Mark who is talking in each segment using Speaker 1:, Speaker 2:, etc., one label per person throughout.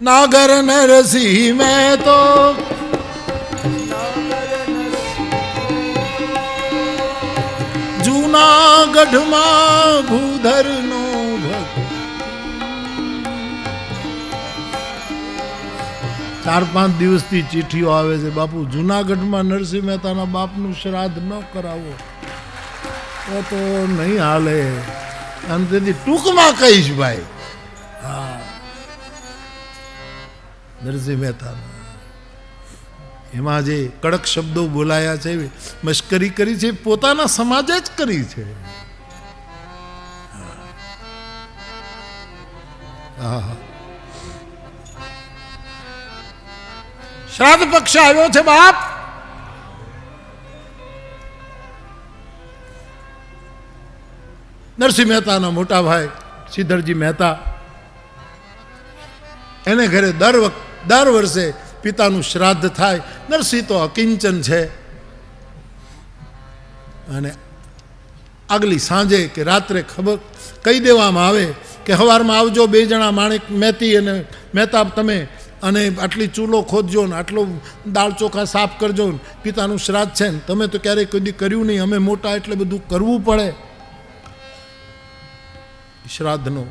Speaker 1: नागर नरसिंह में तो जूनागढ़ में भूधर नो भक्त 4-5 દિવસ થી ચીઠીઓ આવે છે, બાપુ જૂનાગઢમાં નરસિંહ મહેતાના બાપનું શ્રાદ્ધ ન કરાવો તો નહીં હાલે. અને તેથી ટૂંકમાં કહીશ ભાઈ, હા, નરસિંહ મહેતાના એમાં જે કડક શબ્દો બોલાયા છે, મશ્કરી કરી છે, પોતાના સમાજે જ કરી છે. શ્રાદ્ધ પક્ષ આવ્યો છે બાપ. નરસિંહ મહેતાના મોટા ભાઈ શ્રીધરજી મહેતા, એને ઘરે દર વર્ષે પિતાનું શ્રાદ્ધ થાય. નરસિંહ તો અકિંચન છે, અને આગલી સાંજે કે રાત્રે ખબર કહી દેવામાં આવે કે સવારમાં આવજો 2 જણા, માણેક મહેતી અને મહેતા, તમે અને આટલી ચૂલો ખોદજો ને આટલો દાળ ચોખા સાફ કરજો ને પિતાનું શ્રાદ્ધ છે ને તમે તો ક્યારેય કોઈ કર્યું નહીં, અમે મોટા એટલે બધું કરવું પડે. શ્રાદ્ધનો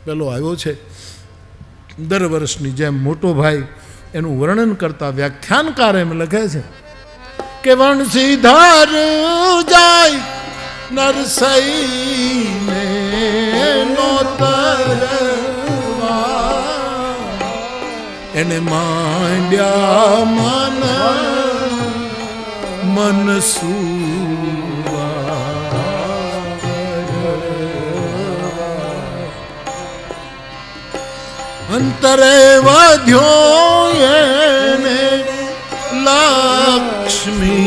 Speaker 1: પેલો આવ્યો છે, દર વર્ષની જેમ મોટો ભાઈ એનું વર્ણન કરતા વ્યાખ્યાનકાર એમ લખે છે કે વણસીધર જાય નરસઈને નોતરવા, એને માંડ્યા મન સુવા, અંતરે વધ્યો એને લક્ષ્મીનો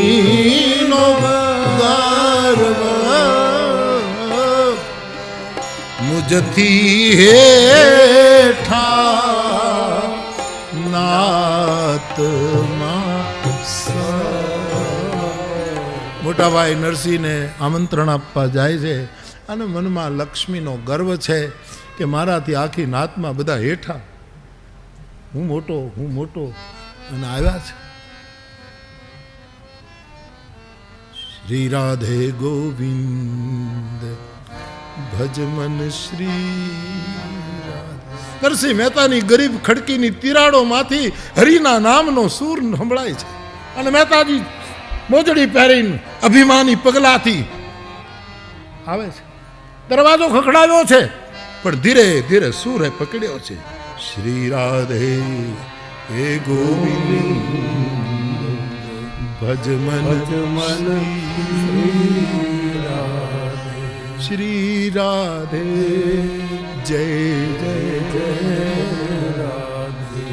Speaker 1: ગર્વ, મુજથી હેઠા નાતમાં. મોટા ભાઈ નરસિંહને આમંત્રણ આપવા જાય છે, અને મનમાં લક્ષ્મીનો ગર્વ છે કે મારાથી આખી નાતમાં બધા હેઠા, હું મોટો, અને આવ્યા છે. શ્રી રાધે ગોવિંદ ભજ મન શ્રી. નરસિંહ મહેતાની ગરીબ ખડકીની તિરાડોમાંથી હરિના નામનો સૂર સંભળાય છે, અને મહેતાજી મોજડી પહેરીને અભિમાની પગલાથી આવે છે. દરવાજો ખખડાવ્યો છે, પણ ધીરે ધીરે સૂરે પકડ્યો છે. શ્રી રાધે હે ગોવિંદ ભજ મન શ્રી રાધે જય જય જય રાધે,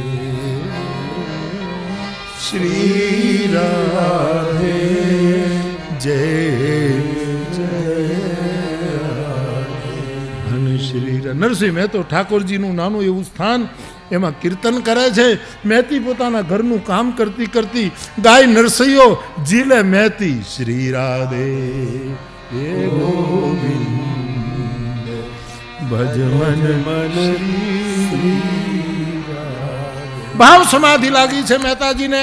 Speaker 1: શ્રી રાધે જય નરસિંહ મહેતો ઠાકોરજીનું નાનું એવું સ્થાન, એમાં કીર્તન કરે છે. મહેતી પોતાના ઘરનું કામ કરતી કરતી ગાય નરસૈયો જીલે મહેતી. શ્રી રાધે હે ગોવિંદ ભજ મન ભાવ સમાધિ લાગી છે મહેતાજીને.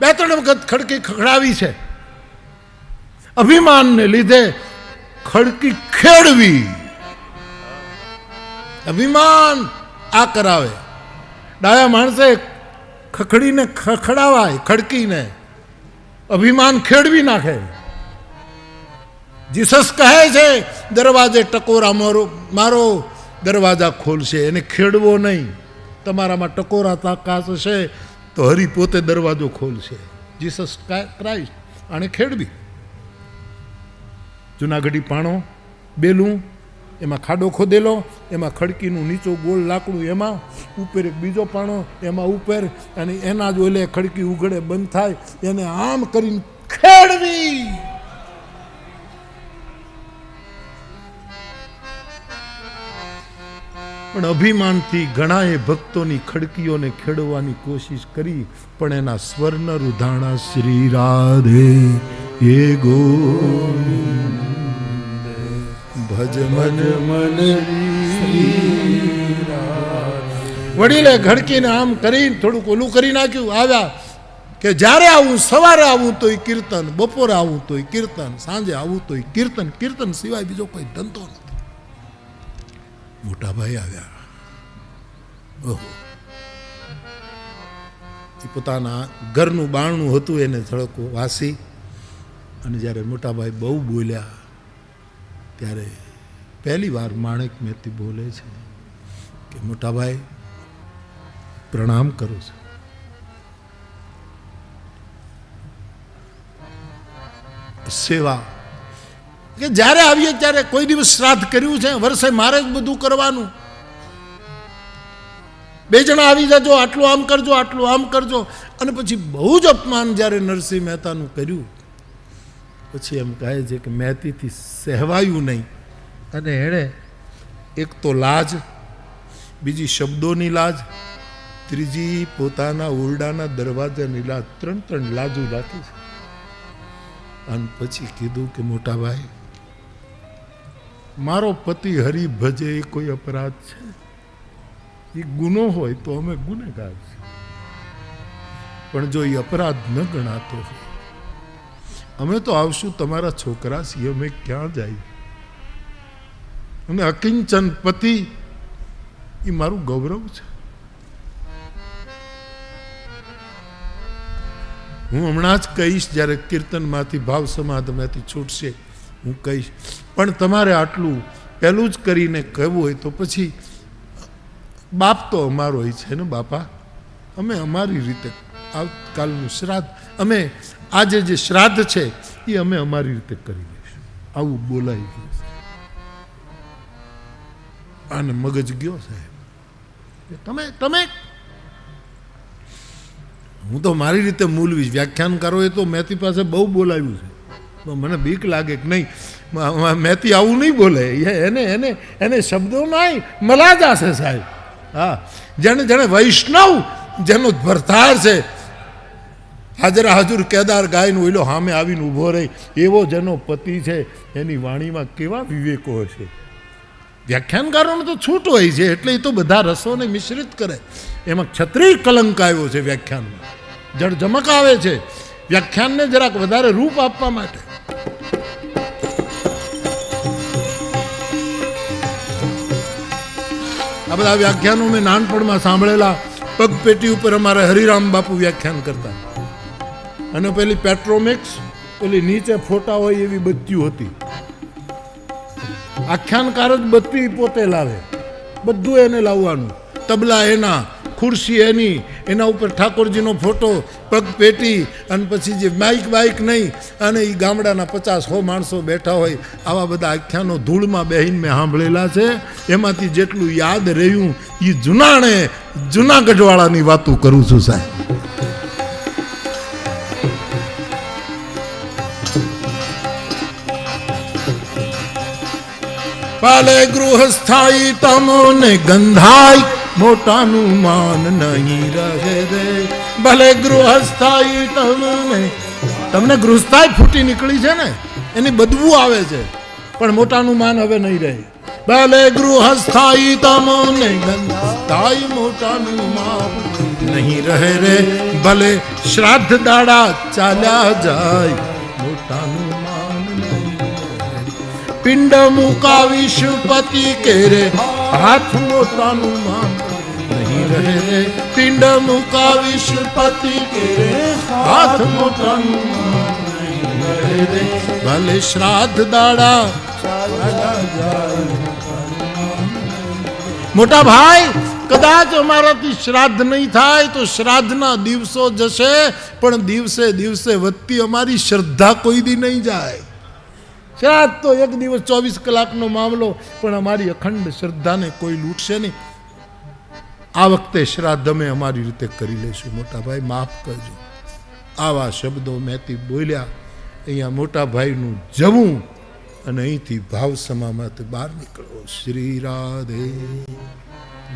Speaker 1: 2-3 વખત ખડકી ખખડાવી છે. અભિમાનને લીધે ખડકી ખેડવી, અભિમાન આ કરાવે. ડાયા માણસે ખખડીને ખખડાવાય, ખડકીને અભિમાન ખેડવી નાખે. જીસસ કહે છે દરવાજે ટકોરા મારો, દરવાજા ખોલશે, એને ખેડવો નહીં. તમારામાં ટકોરા તાકાત હશે તો હરિ પોતે દરવાજો ખોલશે. જીસસ ક્રાઇસ્ટ આને ખેડવી. જૂનાગઢી પાણો બેલું, એમાં ખાડો ખોદેલો, એમાં ખડકીનું નીચો ગોળ લાકડું, એમાં ઉપર એક બીજો પાણો, એમાં ઉપર, અને એના જ ઓલે ખડકી ઉઘડે બંધ થાય, એને આમ કરીને ખેડવી. પણ અભિમાનથી ઘણાએ ભક્તોની ખડકીઓને ખેડવાની કોશિશ કરી, પણ એના સ્વર્ણ રુધાણા શ્રી રાધે હે ગોવિંદ ભજ મન શ્રી રાધે. વડીલે ઘડકીને આમ કરીને થોડુંક ઓલું કરી નાખ્યું, આવ્યા કે જ્યારે આવું, સવારે આવું તોય કીર્તન, બપોરે આવું તોય કીર્તન, સાંજે આવું તોય કીર્તન. કીર્તન સિવાય બીજો કોઈ ધંધો નથી. મોટાભાઈ આવ્યા. ઓહો, એ પોતાના ઘરનું બારણું હતું એને થોડુંક વાસી, અને જ્યારે મોટાભાઈ બહુ બોલ્યા ત્યારે પહેલી વાર માણેક મહેતી બોલે છે કે મોટાભાઈ પ્રણામ કરું છું. સેવા કે જ્યારે આવીએ ત્યારે કોઈ દિવસ શ્રાદ્ધ કર્યું છે? વર્ષે મારે જ બધું કરવાનું. 2 જણા આવી જજો, આટલું આમ કરજો, આટલું આમ કરજો. અને પછી બહુ જ અપમાન જ્યારે નરસિંહ મહેતાનું કર્યું, પછી એમ કહે છે કે મહેતીથી સહેવાયું નહીં. અને એણે એક તો લાજ, બીજી શબ્દોની લાજ, ત્રીજી પોતાના ઓરડાના દરવાજાની લાજ, 3 લાજુ રાખી છે. અને પછી કીધું કે મોટાભાઈ, મારો પતિ હરિ ભજે એ કોઈ અપરાધ છે? એ ગુનો હોય તો અમે ગુનેગાર છીએ, પણ જો એ અપરાધ ન ગણાતો હોય, અમે તો આવશું, તમારા છોકરા છીએ, અમે ક્યાં જાય? અને અકિંચન પતિ એ મારું ગૌરવ છે. હું હમણાં જ કહીશ, જ્યારે કીર્તનમાંથી ભાવ સમાધમાંથી છૂટશે હું કહીશ. પણ તમારે આટલું પહેલું જ કરીને કહેવું હોય તો પછી બાપ તો અમારો છે ને બાપા, અમે અમારી રીતે આવતીકાલનું શ્રાદ્ધ, અમે આજે જે શ્રાદ્ધ છે એ અમે અમારી રીતે કરી લઈશું. આવું બોલાઈ ગયું. આને મગજ ગયો સાહેબ, તમે હું તો મારી રીતે મૂલવીશ. વ્યાખ્યાનકારોએ તો મહેતી પાસે બહુ બોલાવ્યું છે, તો મને બીક લાગે કે નહીં મહેતી આવું નહીં બોલે. એને શબ્દો નહીં મલા જશે સાહેબ. હા, જેને વૈષ્ણવ, જેનો ભરતાર છે, હાજરા હાજુર કેદાર ગાયનું ઓઈલો સામે આવીને ઊભો રહી, એવો જેનો પતિ છે, એની વાણીમાં કેવા વિવેકો હશે. વ્યાખ્યાનકારોને તો છૂટ હોય છે, એટલે એ તો બધા રસોને મિશ્રિત કરે. એમાં ક્ષત્રિય કલંક આવ્યો છે વ્યાખ્યાનમાં, જડજમક આવે છે વ્યાખ્યાનને જરાક વધારે રૂપ આપવા માટે. આ બધા વ્યાખ્યાનો મેં નાનપણમાં સાંભળેલા. પગપેટી ઉપર અમારે હરિરામ બાપુ વ્યાખ્યાન કરતા, અને પેલી પેટ્રોમેક્સ, પેલી નીચે ફોટા હોય એવી બત્તીઓ હતી. આખ્યાનકાર જ બત્તી પોતે લાવે, બધું એને લાવવાનું. તબલા એના, ખુરશી એની, એના ઉપર ઠાકોરજીનો ફોટો, પગપેટી, અને પછી જે બાઇક નહીં, અને એ ગામડાના 50-100 માણસો બેઠા હોય. આવા બધા આખ્યાનો ધૂળમાં બેહીને મેં સાંભળેલા છે. એમાંથી જેટલું યાદ રહ્યું એ જુનાગઢવાળાની વાતો કરું છું સાહેબ. પાલે ગૃહસ્થાઈ તમોને ગંધાઈ, મોટાનું માન નહીં રહે રે. ભલે ગૃહસ્થાઈ તમને ગૃહસ્થાઈ ફૂટી નીકળી છે ને, એની બદબુ આવે છે, પણ મોટાનું માન હવે નહીં રહે. ભલે ગૃહસ્થાઈ તમોને ગંધાઈ, મોટાનું માન નહીં રહે રે. ભલે શ્રાદ્ધ દાડા ચાલ્યા જાય, મોટાનું પિંડ મુકાવીશ પતિ કેરે, હાથ મોટાનું માન નહીં રહે રે. પિંડ મુકાવીશ પતિ કેરે, હાથ મોટાનું માન નહીં રહે રે. ભલે શ્રાદ્ધ દાડા ચાલ્યા જાય. મોટા ભાઈ, કદાચ અમારાથી શ્રાદ્ધ નહીં થાય તો શ્રાદ્ધના દિવસો જશે, પણ દિવસે દિવસે વધતી અમારી શ્રદ્ધા કોઈ દી નહીં જાય. શ્રાદ્ધ તો એક દિવસ 24 કલાકનો મામલો, પણ અમારી અખંડ શ્રદ્ધાને કોઈ લૂંટશે નહીં. આ વખતે શ્રાદ્ધ અમે અમારી રીતે કરી લઈશું. મોટાભાઈ માફ કરજો. આવા શબ્દો મહેતી બોલ્યા. અહીંયા મોટાભાઈનું જવું અને અહીંથી ભાવ સમામાંથી બહાર નીકળો. શ્રી રાધે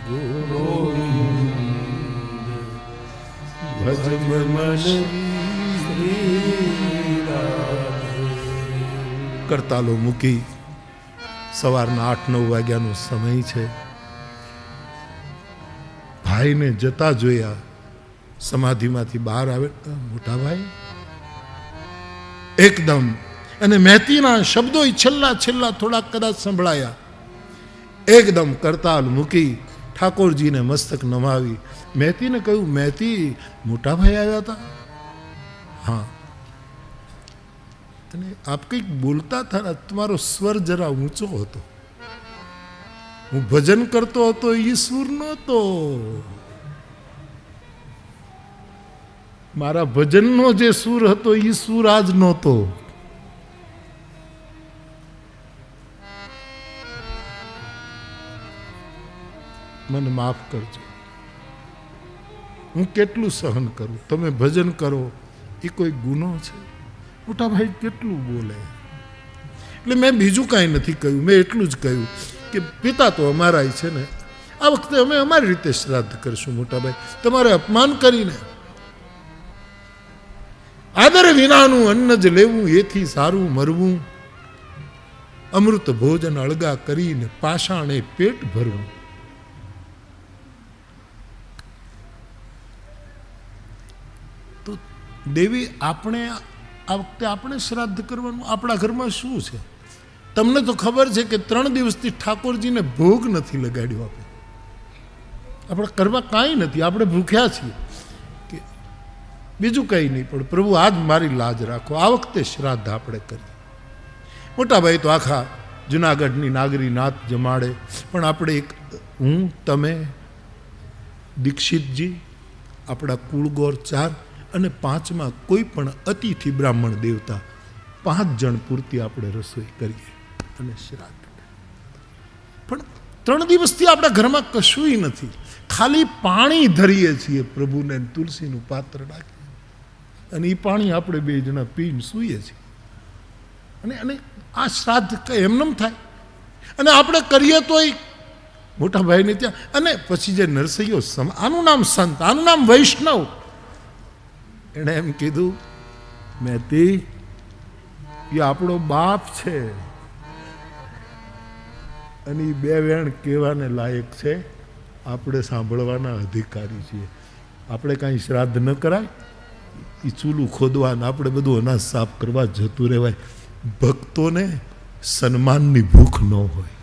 Speaker 1: ગોવિંદ ભજ મન શ્રી કરતાલો મૂકી સવારના 8-9 વાગ્યાનો સમય છે. ભાઈ ભાઈને જતા જોયા, સમાધિમાંથી બહાર આવે, મોટા ભાઈ એકદમ. અને મહેતીના શબ્દો છેલ્લા થોડાક કદાચ સંભળાયા. એકદમ કરતાલ મૂકી ઠાકોરજીને મસ્તક નમાવી મહેતીને કહ્યું, મહેતી મોટા ભાઈ આવ્યા હતા? હા. અને આપ કંઈક બોલતા હતા, તમારો સ્વર જરા ઊંચો હતો. હું ભજન કરતો હતો એ સૂર નહોતો, મારા ભજનનો જે સૂર હતો એ સૂર આજ નહોતો. મને માફ કરજો, હું કેટલું સહન કરું, તમે ભજન કરો એ કોઈ ગુનો છે? મોટા ભાઈ કેટલું બોલે. એટલે મેં બીજું કાંઈ નથી કહ્યું, મેં એટલું જ કહ્યું કે પિતા તો અમારા છે ને, આ વખતે અમે અમારી રીતે શ્રાદ્ધ કરશું મોટાભાઈ, તમારે અપમાન કરીને. આદર વિનાનું અન્ન જ લેવું એથી સારું મરવું, અમૃત ભોજન અળગા કરીને પાષાણે પેટ ભરવું. તો દેવી, આપણે આ વખતે આપણે શ્રાદ્ધ કરવાનું. આપણા ઘરમાં શું છે? તમને તો ખબર છે કે 3 દિવસથી ઠાકોરજીને ભોગ નથી લગાડ્યો. આપણા ઘરમાં કાંઈ નથી, આપણે ભૂખ્યા છીએ કે બીજું કંઈ નહીં. પણ પ્રભુ આજ મારી લાજ રાખો, આ વખતે શ્રાદ્ધ આપણે કરીએ. મોટાભાઈ તો આખા જુનાગઢની નાગરી નાત જમાડે, પણ આપણે એક, હું, તમે, દીક્ષિતજી, આપણા કુળગોર 4 અને 5માં કોઈ પણ અતિથિ બ્રાહ્મણ દેવતા 5 જણ પૂરતી આપણે રસોઈ કરીએ અને શ્રાદ્ધ. પણ 3 દિવસથી આપણા ઘરમાં કશુંય નથી, ખાલી પાણી ધરીએ છીએ પ્રભુને, તુલસીનું પાત્ર રાખીએ અને એ પાણી આપણે 2 જણા પીને સૂઈએ છીએ. અને આ શ્રાદ્ધ એમનેમ થાય અને આપણે કરીએ તોય મોટા ભાઈને ત્યાં. અને પછી જે નરસૈયો, આનું નામ સંત, આનું નામ વૈષ્ણવ, એણે એમ કીધું, મહેતી એ આપણો બાપ છે અને એ 2 વેણ કહેવાને લાયક છે, આપણે સાંભળવાના અધિકારી છીએ. આપણે કાંઈ શ્રાદ્ધ ન કરાય, એ ચૂલું ખોદવાને આપણે બધું અનાજ સાફ કરવા જતું રહેવાય. ભક્તોને સન્માનની ભૂખ ન હોય.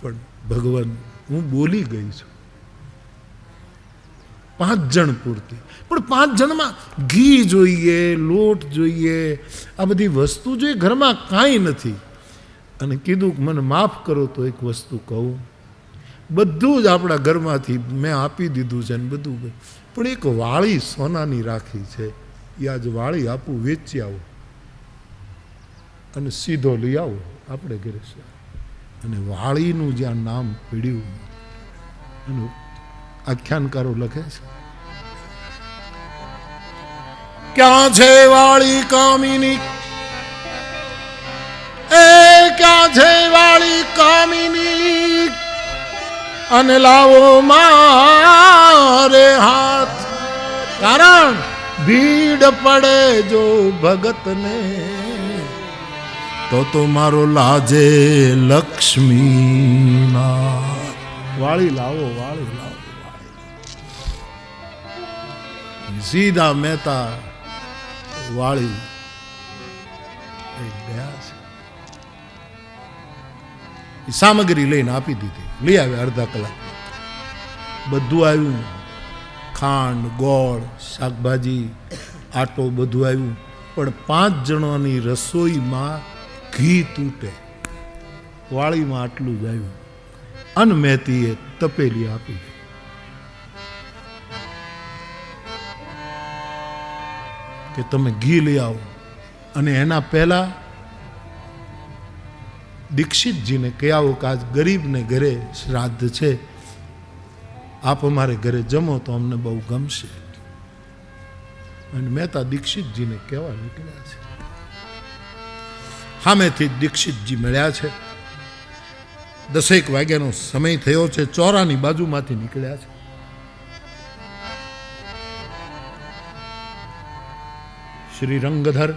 Speaker 1: પણ ભગવાન, હું બોલી ગઈ છું, 5 જણ પૂરતી. પણ 5 જણમાં ઘી જોઈએ, લોટ જોઈએ, આ બધી વસ્તુ જોઈએ, ઘરમાં કાંઈ નથી. અને કીધું કે મને માફ કરો તો એક વસ્તુ કહું, બધું જ આપણા ઘરમાંથી મેં આપી દીધું છે ને બધું, પણ એક વાળી સોનાની રાખી છે, એ આજ વાળી આપું, વેચી આવો અને સીધો લઈ આવો આપણે ઘરે છે. અને વાળીનું જ્યાં નામ પીડ્યું એનું આખ્યાનકારો લખે છે, ક્યાં છે વાળી કામિની, એ ક્યાં છે વાળી કામિની, અને લાવો મારે હાથ. કારણ ભીડ પડે જો ભગતને, તો મારો લાજે લક્ષ્મીના. વાળી લાવો, વાળી લાવો, વાળી. સીધા મહેતા વાળી ગયા છે. સામગ્રી લઈને આપી દીધી, લઈ આવે અડધા કલાક, બધું આવ્યું, ખાંડ, ગોળ, શાકભાજી, આટો બધું આવ્યું. પણ 5 જણાની રસોઈમાં ઘી તૂટે, વાળીમાં આટલું જ આવ્યું. અનમેતીએ તપેલી આપી. કે તમે ઘી લઈ આવો. અને એના પહેલા દીક્ષિતજીને કહી આવો કે આજ ગરીબને ઘરે શ્રાદ્ધ છે, આપ અમારે ઘરે જમો તો અમને બહુ ગમશે. અને મહેતા દીક્ષિતજીને કહેવા નીકળ્યા છે. સામેથી દીક્ષિતજી મળ્યા છે. 10 વાગ્યાનો સમય થયો છે, ચોરાની બાજુમાંથી નીકળ્યા છે. શ્રી રંગધર,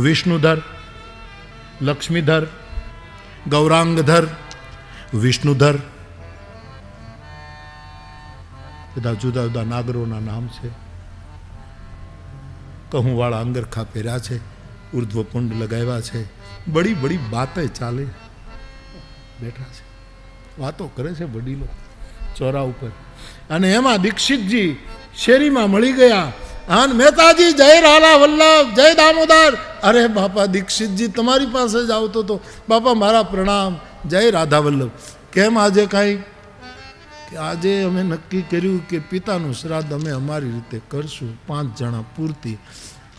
Speaker 1: વિષ્ણુધર, લક્ષ્મીધર, ગૌરાંગધર, વિષ્ણુધર બધા જુદા જુદા નાગરોના નામ છે. કહુંવાળા અંગરખા પહેર્યા છે, ઉર્ધ્વપુંડ લગાવ્યા છે, બડી બડી બાતે ચાલે બેઠા છે, વાતો કરે છે વડીલો ચોરા ઉપર. અને એમાં દીક્ષિતજી શેરીમાં મળી ગયા. હા મહેતાજી, જય રાલા વલ્લભ, જય દામોદર. અરે બાપા દીક્ષિતજી તમારી પાસે જ આવતો તો. બાપા મારા પ્રણામ, જય રાધા વલ્લભ. કેમ આજે કાંઈ? કે આજે અમે નક્કી કર્યું કે પિતાનું શ્રાદ્ધ અમે અમારી રીતે કરશું, 5 જણા પૂરતી,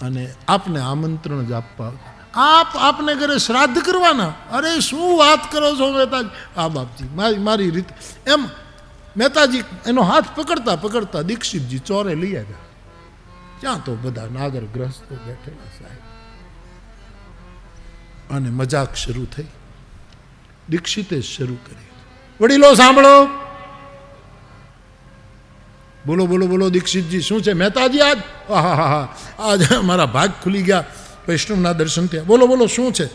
Speaker 1: અને આપને આમંત્રણ જ આપવા. આપને ઘરે શ્રાદ્ધ કરવાના? અરે શું વાત કરો છો મહેતાજી? હા બાપજી, મારી રીતે. એમ મહેતાજી એનો હાથ પકડતા પકડતા દીક્ષિતજી ચોરે લઈ આવ્યા. ત્યાં તો બધા નાગર ગ્રસ્તો બેઠેલા સાહેબ, અને મજાક શરૂ થઈ. દીક્ષિતે શરૂ કરી. વડીલો સાંભળો. બોલો બોલો બોલો દીક્ષિતજી, શું છે મહેતાજી? આજ આજ મારા ભાગ ખુલી ગયા, વૈષ્ણવના દર્શન થયા. બોલો બોલો શું છે?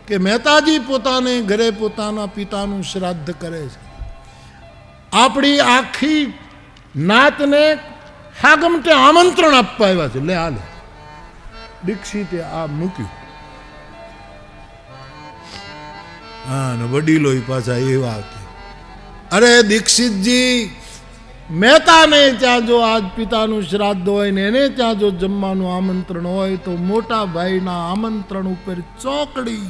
Speaker 1: કે મહેતાજી પોતાને ઘરે પોતાના પિતાનું શ્રાદ્ધ કરે છે. આપણી આખી નાતને હાગમટે આમંત્રણ આપવા આવ્યા છે. લે હાલે. દીક્ષિતે આ મૂક્યું. હા, વડીલો પાછા એવા કે અરે દીક્ષિતજી, મહેતાને ત્યાં જો આજ પિતાનું શ્રાદ્ધ હોય ને એને ત્યાં જો જમવાનું આમંત્રણ હોય તો મોટા ભાઈના આમંત્રણ ઉપર ચોકડી.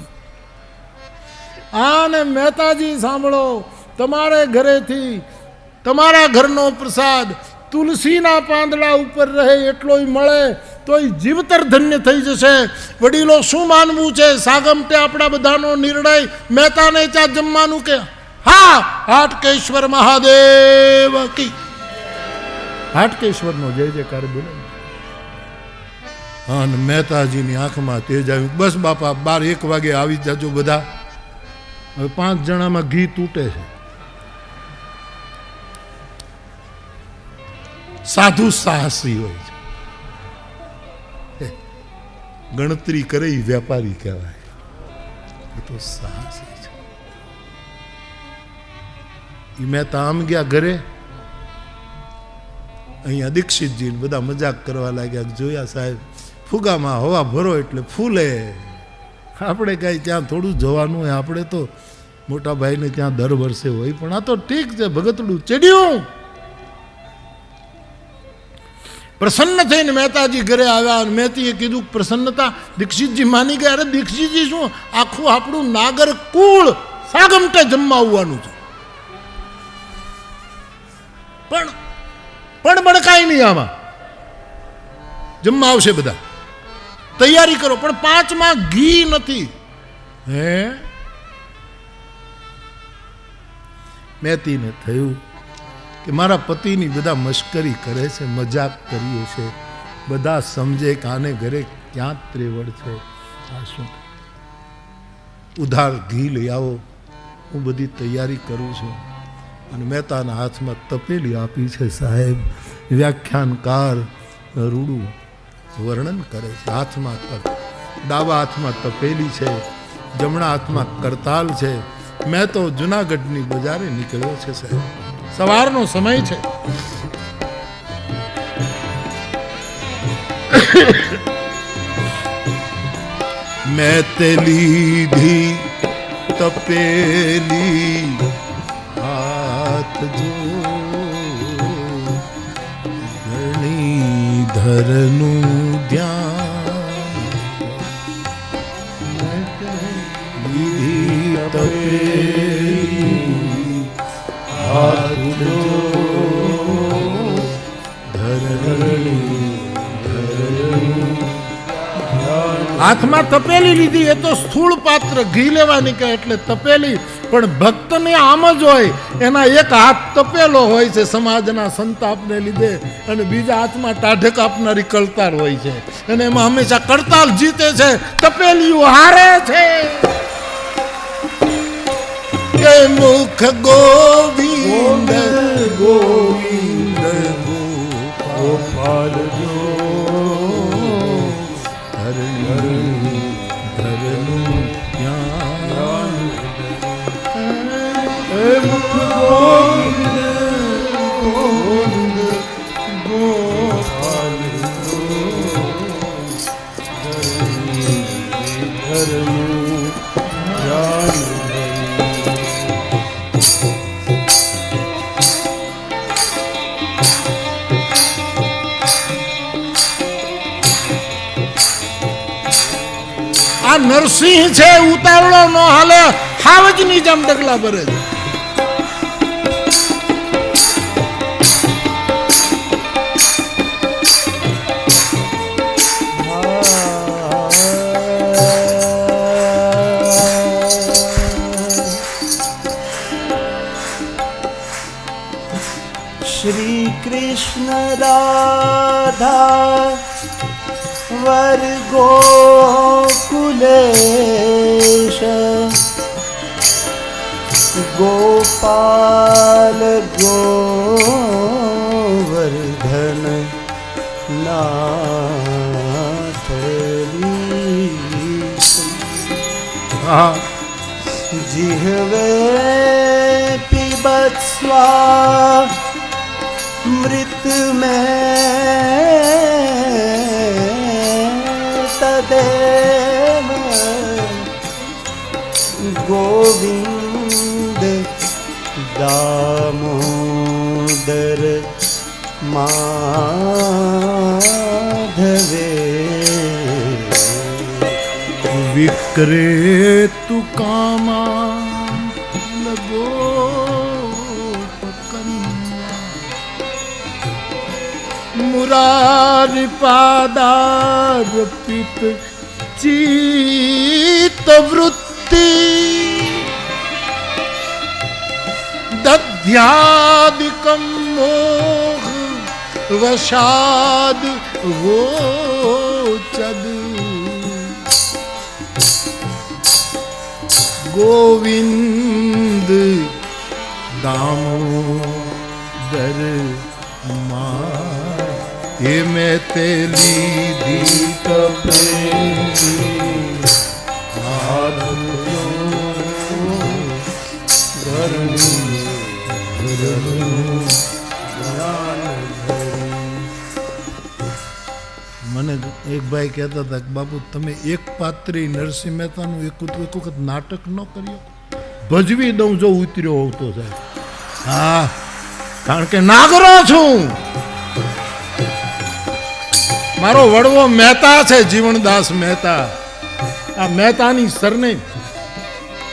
Speaker 1: આને મહેતાજી સાંભળો, તમારે ઘરેથી તમારા ઘરનો પ્રસાદ તુલસીના પાંદડા ઉપર રહે એટલોય મળે તોય જીવતર ધન્ય થઈ જશે. વડીલો શું માનવું છે? સાગમટે આપણા બધાનો નિર્ણય, મહેતાને ત્યાં જમવાનું કે હા? હાટકેશ્વર મહાદેવ કી. હાટકેશ્વરનો જય જયકાર બોલે. હા, મહેતાજીની આંખમાં તેજ આવ્યું. બસ બાપા, 12-1 વાગે આવી જાજો બધા. હવે 5 જણામાં ઘી તૂટે છે. સાધુ સાહસી હોય છે, ગણતરી કરે એ વેપારી કહેવાય. એ તો સાહસી છે. એ મહેતા આમ ગયા ઘરે. અહીંયા દીક્ષિતજી બધા મજાક કરવા લાગ્યા. જોયા સાહેબ, ફુગામાં હવા ભરો એટલે ફૂલે. આપણે કાંઈ ત્યાં થોડું જવાનું હોય, આપણે તો મોટા ભાઈને ત્યાં દર વર્ષે હોય. પણ આ તો ઠીક છે, ભગતડું ચડ્યું. પ્રસન્ન થઈને મહેતાજી ઘરે આવ્યા. મહેતીએ કીધું પ્રસન્નતા. દીક્ષિતજી માની ગયા. અરે દીક્ષિતજી શું, આખું આપણું નાગર કુળ સાગમટે જમવા આવવાનું છે. પણ કાંઈ નહીં, આમાં જમવા આવશે બધા, તૈયારી કરો. પણ 5માં ઘી નથી. હે, મહેતીને થયું કે મારા પતિની બધા મશ્કરી કરે છે, મજાક કરીએ છે. બધા સમજે કે આને ઘરે ક્યાં ત્રેવડ છે. આ શું? ઉધાર ઘી લઈ આવો, હું બધી તૈયારી કરું છું. અને મહેતાના હાથમાં તપેલી આપી છે. સાહેબ, વ્યાખ્યાનકાર રૂડું વર્ણન કરે છે. હાથમાં ડાબા હાથમાં તપેલી છે, જમણા હાથમાં કરતાલ છે. મેં તો જુનાગઢની બજારે નીકળ્યો છે સાહેબ. સવારનો સમય છે. મેં તે લીધી તપેલી હાથ જો ઘણી ધરનું ધ્યાન. લીધી તપેલી હાથ જો હાથમાં તપેલી લીધી. એ તો સ્થૂળ પાત્ર ઘી લેવા નીકળે એટલે તપેલી. પણ ભક્તને આમ જ હોય, એના એક હાથ તપેલો હોય છે સમાજના સંતાપને લીધે, અને બીજા હાથમાં ટાઢક આપનારી કરતાલ હોય છે. અને એમાં હંમેશા કરતાલ જીતે છે, તપેલીઓ હારે છે. કે મુખ ગોવિંદ ગોવિંદ ગોપાલ જો મુખ ગોવિંદ ગોવિંદ નરસિંહ છે ઉતાવળો નો હાલે, હાવજની જેમ ડગલા ભરે છે.
Speaker 2: श्री कृष्ण राधा वर गोकुलेश गोपाल गोवर्धन नाथ जिह्वे पिबत स्वा मृत में तदेव गोविंद दामोदर माधवे
Speaker 1: विक्रेतु कामा लगो मुरारी पादार्पित चित्त वृत्ति दध्यादिकं मोह वशाद वोचद गोविंद दामोदर मा ये मैं तेली दी મને એક ભાઈ કહેતા હતા કે બાપુ તમે એક પાત્રી નરસિંહ મહેતાનું એક વખત નાટક ન કર્યો, ભજવી દઉં જો ઉતર્યો હોવ તો સાહેબ. હા, કારણ કે નાગરો છું. મારો વડવો મહેતા છે, જીવણદાસ મહેતા. આ મહેતાની સરનેમ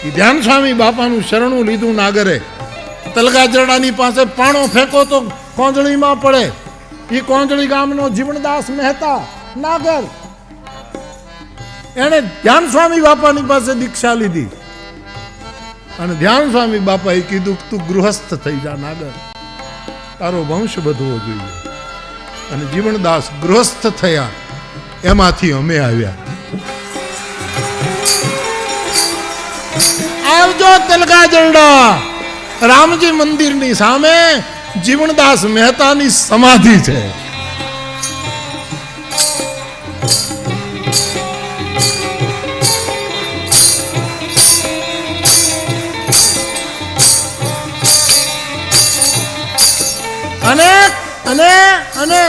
Speaker 1: એ ધ્યાન સ્વામી બાપાનું શરણું લીધું નાગરે. તલગાજરડાની પાસે પાણો ફેંકો તો કોંજળીમાં પડે. એ કોંજળી ગામનો જીવણદાસ મહેતા નાગર, એને ધ્યાન સ્વામી બાપાની પાસે દીક્ષા લીધી અને ધ્યાન સ્વામી બાપાએ કીધું તું ગૃહસ્થ થઈ જા નાગર, તારો વંશ વધવો જોઈએ. અને જીવણદાસ ગૃહસ્થ થયા, એમાંથી અમે આવ્યા. આવજો તલગાજરડા, રામજી મંદિરની સામે જીવણદાસ મહેતાની સમાધિ છે. અને અને અને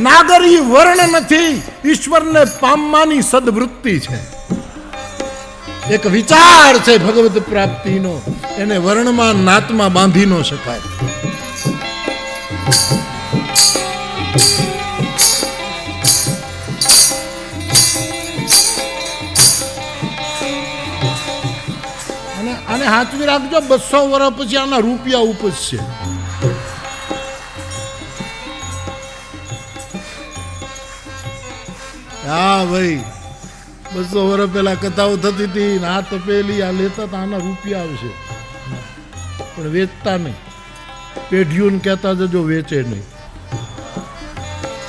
Speaker 1: નાગરી વર્ણ નથી, ઈશ્વરને પામવાની સદવૃત્તિ છે. એક વિચાર છે ભગવત પ્રાપ્તિનો, એને વર્ણમાં નાતમાં બાંધી ન શકાય. અને હાથવી રાખજો, 200 વર્ષ પછી આના રૂપિયા ઉપજશે. હા ભાઈ, 200 વર્ષ પહેલા કથાઓ થતી હતી, આ તપેલી આ લેતા હતા, આના રૂપિયા આવશે, પણ વેચતા નહીં. પેઢીઓને કહેતા જજો વેચે નહીં.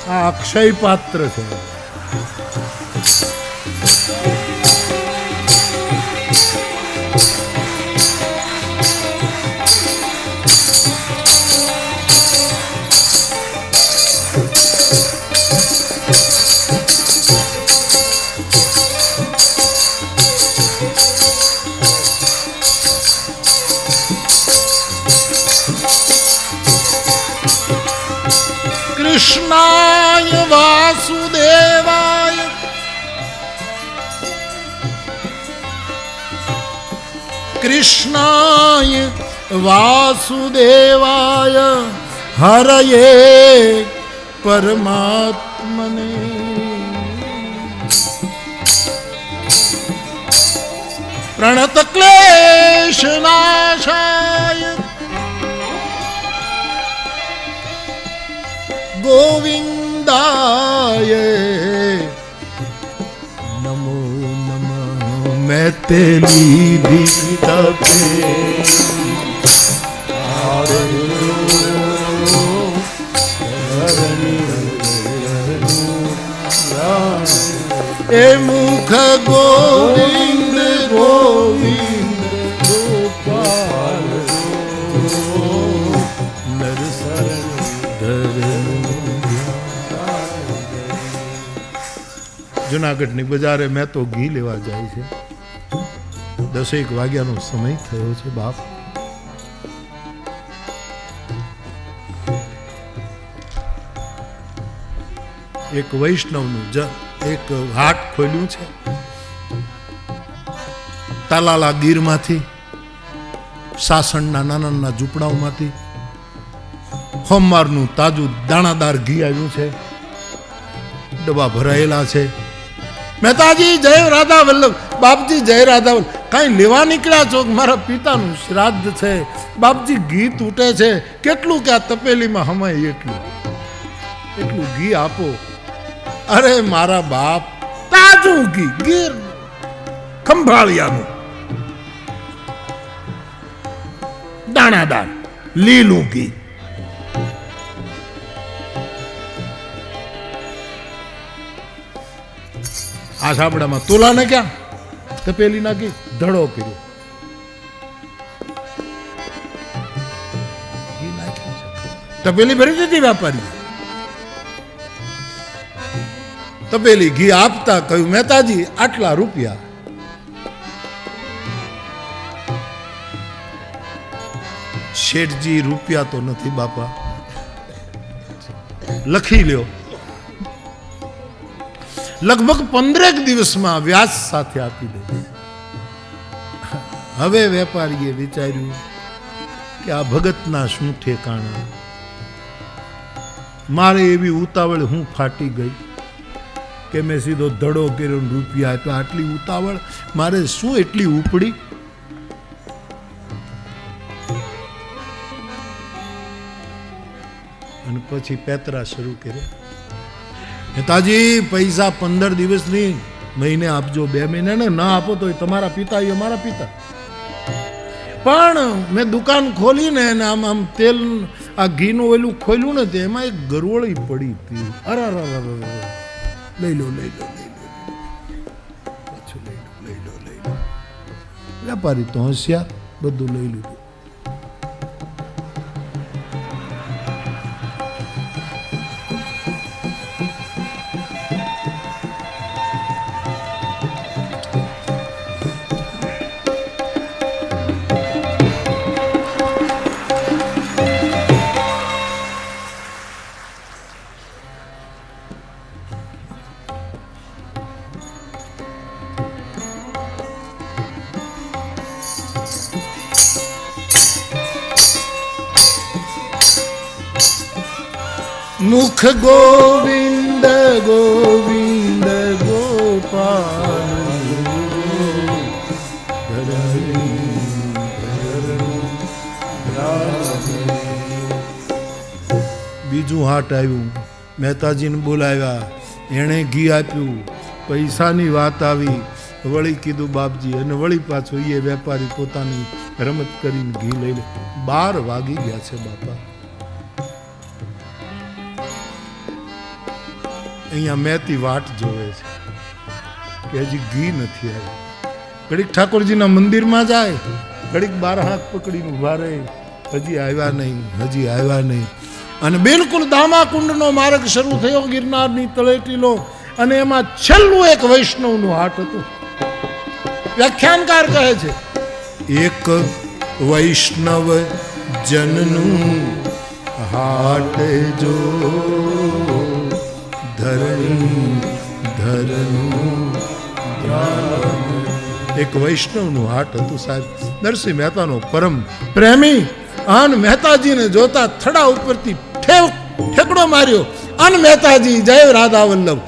Speaker 1: આ અક્ષય પાત્ર છે. કૃષ્ણાય વાસુદેવાય કૃષ્ણાય વાસુદેવાય હરયે પરમાત્મને પ્રણત ક્લેશ નાશાય ગોવિંદાય નમો નમઃ. મેં તે લીધી તપે એ મુખ ગોવિંદ ગોવિંદ ગોપાલ જુનાગઢની બજારે મેં તો ઘી લેવા જાય છે. 10 વાગ્યાનો સમય થયો છે બાપ. એક વૈષ્ણવનું એક હાટ ખોલ્યું છે તાલાલા ગીરમાંથી, સાસણના નાના નાના ઝૂંપડાઓમાંથી હોમવારનું તાજું દાણાદાર ઘી આવ્યું છે. ડબ્બા ભરાયેલા છે. મહેતાજી જય રાધા વલ્લભ. બાપજી જય રાધા વલ્લભ. કાંઈ લેવા નીકળ્યા છો? મારા પિતાનું શ્રાદ્ધ છે બાપજી, ઘી તૂટે છે. કેટલું કે આ તપેલીમાં હમાય એટલું ઘી આપો. અરે મારા બાપ, તાજું ઘી, ગીર ખંભાળિયાનું દાણાદાર લીલું ઘી. આ સાબડામાં તોલા ને ક્યાં તપેલી નાખી ધડો કર્યો. તપેલી ભરી દીધી વેપારી. તપેલી ઘી આપતા કહ્યું, મહેતાજી આટલા રૂપિયા. શેઠજી રૂપિયા તો નથી બાપા, લખી લ્યો. લગભગ 15 દિવસમાં વ્યાજ સાથે આપી દે. હવે વેપારીએ વિચાર્યું કે આ ભગતના શું ઠેકાણા. મારે એવી ઉતાવળ હું ફાટી ગઈ કે મેં સીધો ધડો કર્યો, રૂપિયા આપ્યા. આટલી ઉતાવળ મારે શું એટલી ઉપડી? અને પછી પેતરા શરૂ કર્યા. નેતાજી પૈસા 15 દિવસની મહિને આપજો, 2 મહિને ને ના આપો તો તમારા પિતા એ અમારા પિતા. પણ મેં દુકાન ખોલીને આમ આમ તેલ આ ઘીનું ઓલું ખોલ્યું ને એમાં એક ગરવળી પડી હતી. અરે લઈ લો પાછું લઈ લો. વેપારી તો હોશિયાર, બધું લઈ લીધું. મુખ ગોવિંદ ગોવિંદ ગોપાલ. બીજું હાટ આવ્યું, મહેતાજીને બોલાવ્યા, એણે ઘી આપ્યું, પૈસાની વાત આવી. વળી કીધું બાપજી, અને વળી પાછો એ વેપારી પોતાની રમત કરીને ઘી લઈ લે. 12 વાગી ગયા છે બાપા. અહીંયા મેથી વાટ જોવે છે કે હજી ઘી નથી આવ્યું. ઘડીક ઠાકોરજીના મંદિરમાં જાય, ઘડીક 12 હાથ પકડીને ઉભા રહે, હજી આવ્યા નહીં. અને બિલકુલ દામાકુંડનો માર્ગ શરૂ થયો, ગિરનારની તળેટીનો. અને એમાં છેલ્લું એક વૈષ્ણવનું હાટ હતું. વ્યાખ્યાનકાર કહે છે, એક વૈષ્ણવ જનનું હાટ જો એક વૈષ્ણવનું હાટ હતું સાહેબ. નરસિંહ મહેતાનો પરમ પ્રેમી. અન મહેતાજીને જોતા થડા ઉપરથી ઠેકડો માર્યો. અન મહેતાજી જય રાધા વલ્લભ.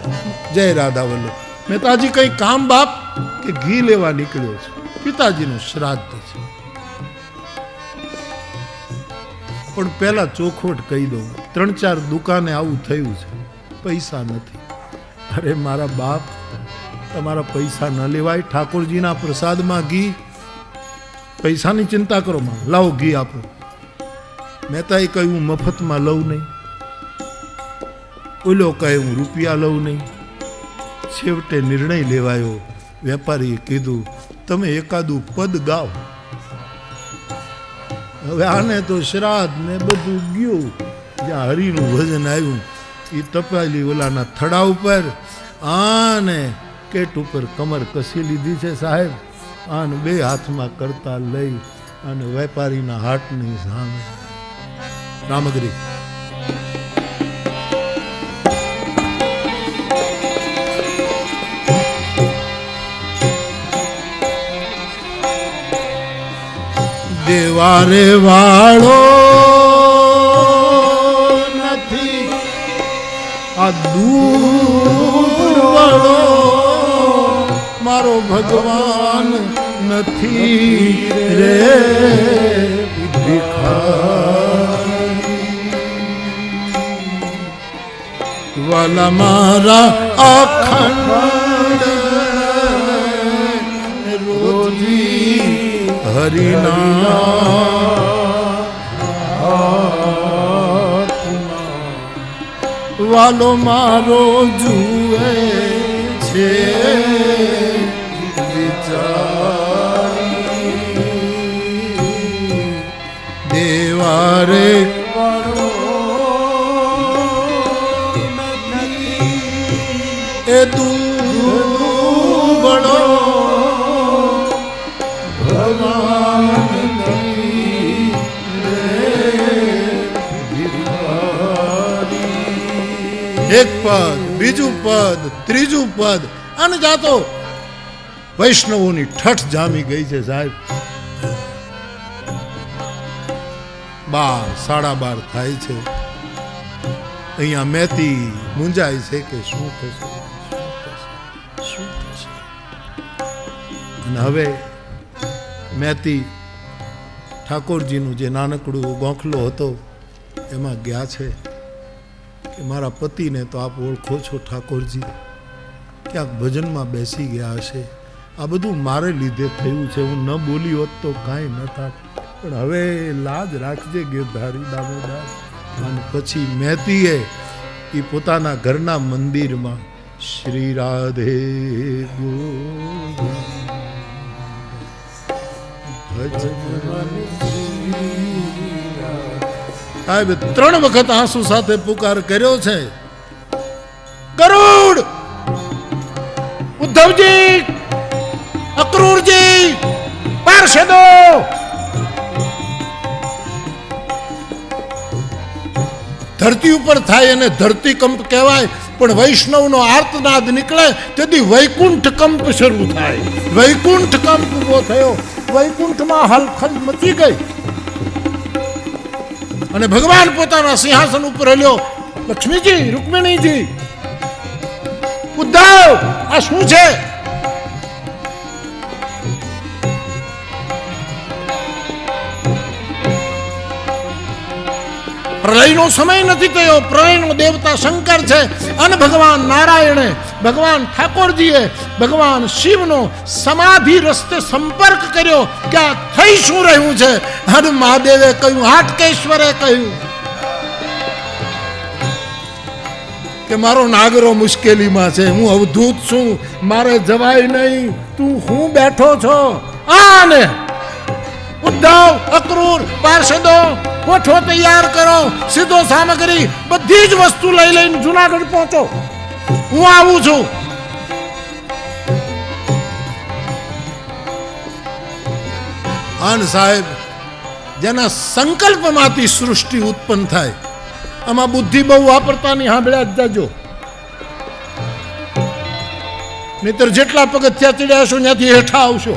Speaker 1: મહેતાજી કઈ કામ બાપ કે ઘી લેવા નીકળ્યો છે? પિતાજીનું શ્રાદ્ધ છે. પણ પહેલા ચોખવટ કહી દઉં, 3-4 દુકાને આવું થયું છે, પૈસા નથી. અરે મારા બાપ, તમારા પૈસા ન લેવાય. ઠાકોરજીના પ્રસાદમાં ઘી, પૈસાની ચિંતા કરો માં, લાવો ઘી આપો. મહેતાએ કહ્યું હું મફતમાં લઉં નહીં, ઓલો કહે હું રૂપિયા લઉં નહીં. છેવટે નિર્ણય લેવાયો. વેપારીએ કીધું તમે એકાદું પદ ગાઓ. હવે આને તો શ્રાદ્ધ ને બધું ગયું. જ્યાં હરિનું ભજન આવ્યું એ તપાયેલી ઓલાના થડા ઉપર આને કેટ ઉપર કમર કસી લીધી છે સાહેબ. આને 2 હાથમાં કરતા લઈ અને વેપારીના હાટની સામે રામગરી દેવારે વાળો નથી આ દૂર વાળો મારો ભગવાન નથી રે ભિખારી. વાલા મારા અખંડ રોજી હરિના વાલો મારો જુએ છે વિચારી. દેવારે એ દુબળો એક પદ, બીજું પદ, ત્રીજું પદ અને જાતો વૈષ્ણવોની ઠઠ જામી ગઈ છે સાહેબ. 12-12:30 થાય છે. અહીંયા મહેતી મૂંઝાય છે કે શું થશે. અને હવે મહેતી ઠાકોરજીનું જે નાનકડું ગોખલો હતો એમાં ગયા છે કે મારા પતિને તો આપ ઓળખો છો ઠાકોરજી, ક્યાંક ભજનમાં બેસી ગયા હશે. આ બધું મારે લીધે થયું છે, હું ન બોલી હોત તો કાંઈ ન થાત. પણ હવે લાજ રાખજે ગિરધારી દામોદર. અને પછી મહેતીએ એ પોતાના ઘરના મંદિરમાં શ્રી રાધે સાહેબ 3 વખત આંસુ સાથે પુકાર કર્યો છે. ગરુડ, ઉદ્ધવજી, અક્રૂરજી, પાર્ષદો, ધરતી ઉપર થાય અને ધરતીકંપ કહેવાય, પણ વૈષ્ણવનો આર્તનાદ નીકળે તેથી વૈકુંઠ કંપ શરૂ થાય. વૈકુંઠ કંપ ઉભો થયો. વૈકુંઠમાં હલચલ મચી ગઈ અને ભગવાન પોતાના સિંહાસન ઉપર હલ્યો. લક્ષ્મીજી, રૂકમિણીજી, ઉદ્ધવ, આ શું છે? પ્રલયનો સમય નથી થયો. પ્રલયનો દેવતા શંકર છે અને ભગવાન નારાયણે, ભગવાન ઠાકોરજીએ ભગવાન શિવનો સમાધિ રસ્તે સંપર્ક કર્યો કે આ થઈ શું રહ્યું છે. અને મહાદેવે કહ્યું, હાટકેશ્વરે કહ્યું કે મારો નાગરો મુશ્કેલીમાં છે, હું અવધૂત છું, મારે જવાય નહીં, તું હું બેઠો છો? આને ઉદ્ધવ, અક્રૂર, પાર્ષદો, કોઠો તૈયાર કરો, સીધો સામગ્રી, બધી જ વસ્તુ લઈ લઈને જુનાગઢ પહોંચો, હું આવું છું. આન સાહેબ, જેના સંકલ્પમાંથી સૃષ્ટિ ઉત્પન્ન થાય, આમાં બુદ્ધિ બહુ વાપરતા નહીં, સાંભળ્યા જ જાજો. નહીતર જેટલા પગથિયા ચડ્યા હશો ત્યાંથી હેઠા આવશો.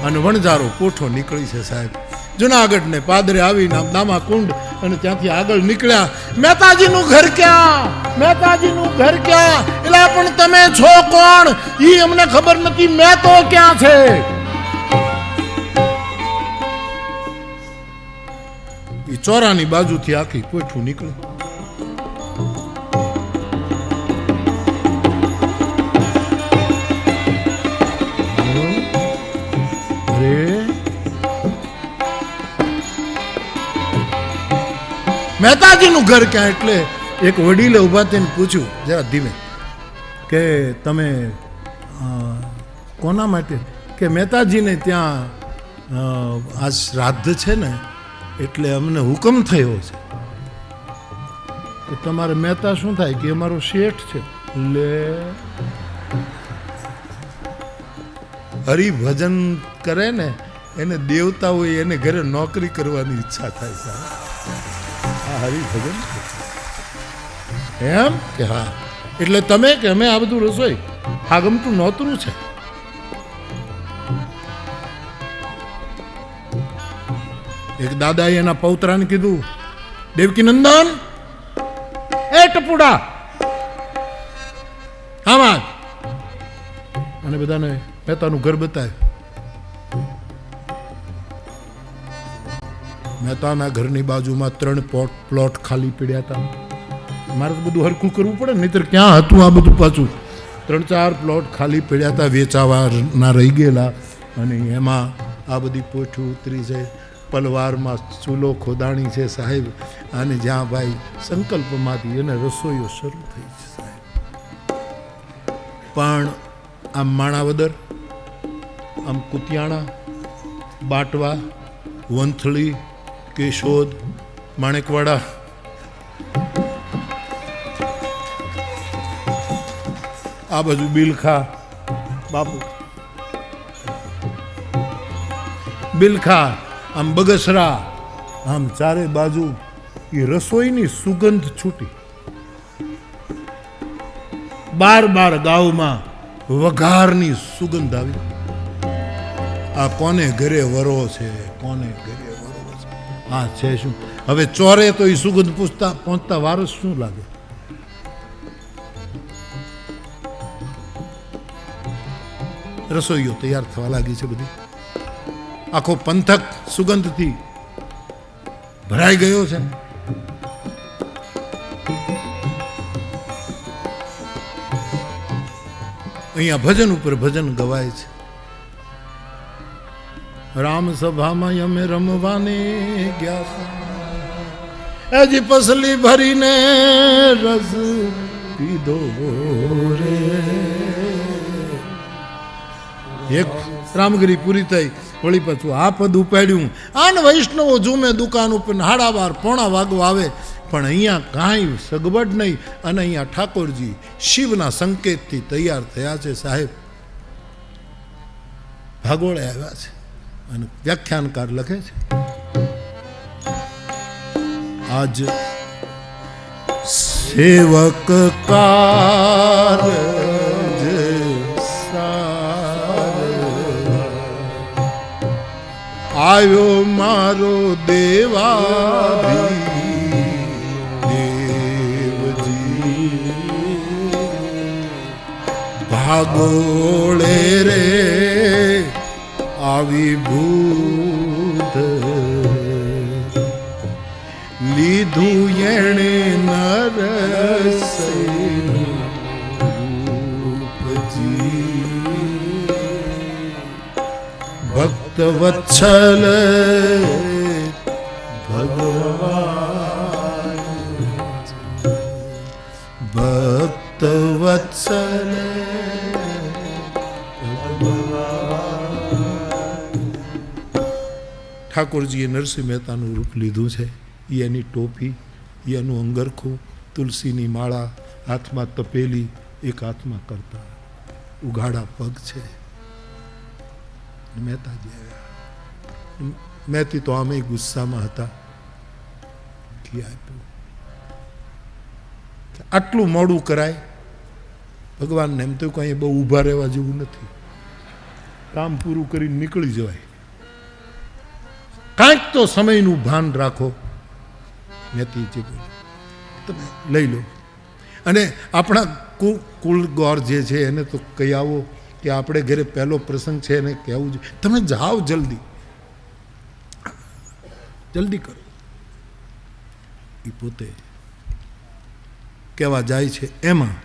Speaker 1: અને વણજારો કોઠો નીકળી છે સાહેબ. જુનાગઢ ને પાદરે આવીને દામા કુંડ અને ત્યાંથી આગળ નીકળ્યા. મહેતાજીનું ઘર ક્યાં? મહેતાજીનું ઘર ક્યાં? એટલે પણ તમે છો કોણ ઈ અમને ખબર નથી. મેં તો ક્યાં છે? ઈ ચોરાની બાજુથી આખી કોઠું નીકળ્યું. મહેતાજીનું ઘર ક્યાં? એટલે એક વડીલે ઊભા થઈને પૂછ્યું જરા ધીમે કે તમે કોના માટે? કે મહેતાજીને ત્યાં આ શ્રાદ્ધ છે ને એટલે અમને હુકમ થયો છે. તો તમારે મહેતા શું થાય? કે અમારો શેઠ છે. લે હરિભજન કરે ને એને દેવતા હોય એને ઘરે નોકરી કરવાની ઈચ્છા થાય છે. હરિભજન એમ કે હા. એટલે તમે કે અમે આ બધું રસોઈ આ ગમતું નોતરું છે. એક દાદાએ એના પૌત્રાને કીધું, દેવકી નંદન એ ટપુડા આમાં, અને બધાને મહેતાનું ઘર બતાવ્યું. મહેતાના ઘરની બાજુમાં 3 પ્લોટ ખાલી પડ્યા હતા. મારે તો બધું હરખું કરવું પડે, નહીતર ક્યાં હતું આ બધું? પાછું 3-4 પ્લોટ ખાલી પડ્યા હતા, વેચાવાના રહી ગયેલા. અને એમાં આ બધી પોઠું ઉતરી છે, પલવારમાં ચૂલો ખોદાણી છે સાહેબ. અને જ્યાં ભાઈ સંકલ્પમાંથી એને રસોઈઓ શરૂ થઈ છે સાહેબ. પણ આમ માણાવદર, આમ કુતિયાણા, બાટવા, વંથલી, કેશોદ, માણેકવાડા, આ બાજુ બિલખા, બાપુ બિલખા, આમ બગસરા, આમ ચારે બાજુ એ રસોઈની સુગંધ છૂટી. 12 ગામમાં વઘારની સુગંધ આવી. આ કોને ઘરે વરો છે? કોને ઘરે વરો છે? હા છે શું? હવે ચોરે તો એ સુગંધ પહોંચતા વારસ શું લાગે? રસોઈઓ તૈયાર થવા લાગી છે બધી. આખો પંથક સુગંધથી ભરાઈ ગયો છે. અહીંયા ભજન ઉપર ભજન ગવાય છે. રામ સભામાં અમે રમવાને ગયા, હજી પસલી ભરીને રસ પીધો રે. એક રામગીરી પૂરી થઈ, વળી પાછું આ પદ ઉપાડ્યું. આને વૈષ્ણવો ઝૂમે દુકાન ઉપર 12:30 વાગવા આવે, પણ અહીંયા કાંઈ સગવડ નહીં. અને અહીંયા ઠાકોરજી શિવના સંકેતથી તૈયાર થયા છે સાહેબ. ભાગોળે આવ્યા છે. અને વ્યાખ્યાનકાર લખે છે, આજ સેવક કારજ આવ્યો મારો દેવજી, ભાગોળે રે આવી ભૂત, લીધું એણે નરસૈનું રૂપજી. ભક્ત વત્સલ ભગવાન, ભક્ત વત્સલ ઠાકોરજીએ નરસિંહ મહેતાનું રૂપ લીધું છે. એની ટોપી, એનું અંગરખું, તુલસીની માળા, હાથમાં તપેલી, એક હાથમાં કરતા, ઉઘાડા પગ છે. મહેતાજી આવ્યા. મહેતી તો આમે ગુસ્સામાં હતા. આટલું મોડું કરાય ભગવાનને? એમ તો કંઈ બહુ ઊભા રહેવા જેવું નથી. કામ પૂરું કરીને નીકળી જવાય. કાંઈક તો સમયનું ભાન રાખો. મહેતીજી બોલે તમે લઈ લો. અને આપણા કુલ ગોર જે છે એને તો કહી આવો કે આપણે ઘરે પહેલો પ્રસંગ છે એને કહેવું છે. તમે જાઓ જલ્દી જલ્દી કરો. એ પોતે કહેવા જાય છે. એમાં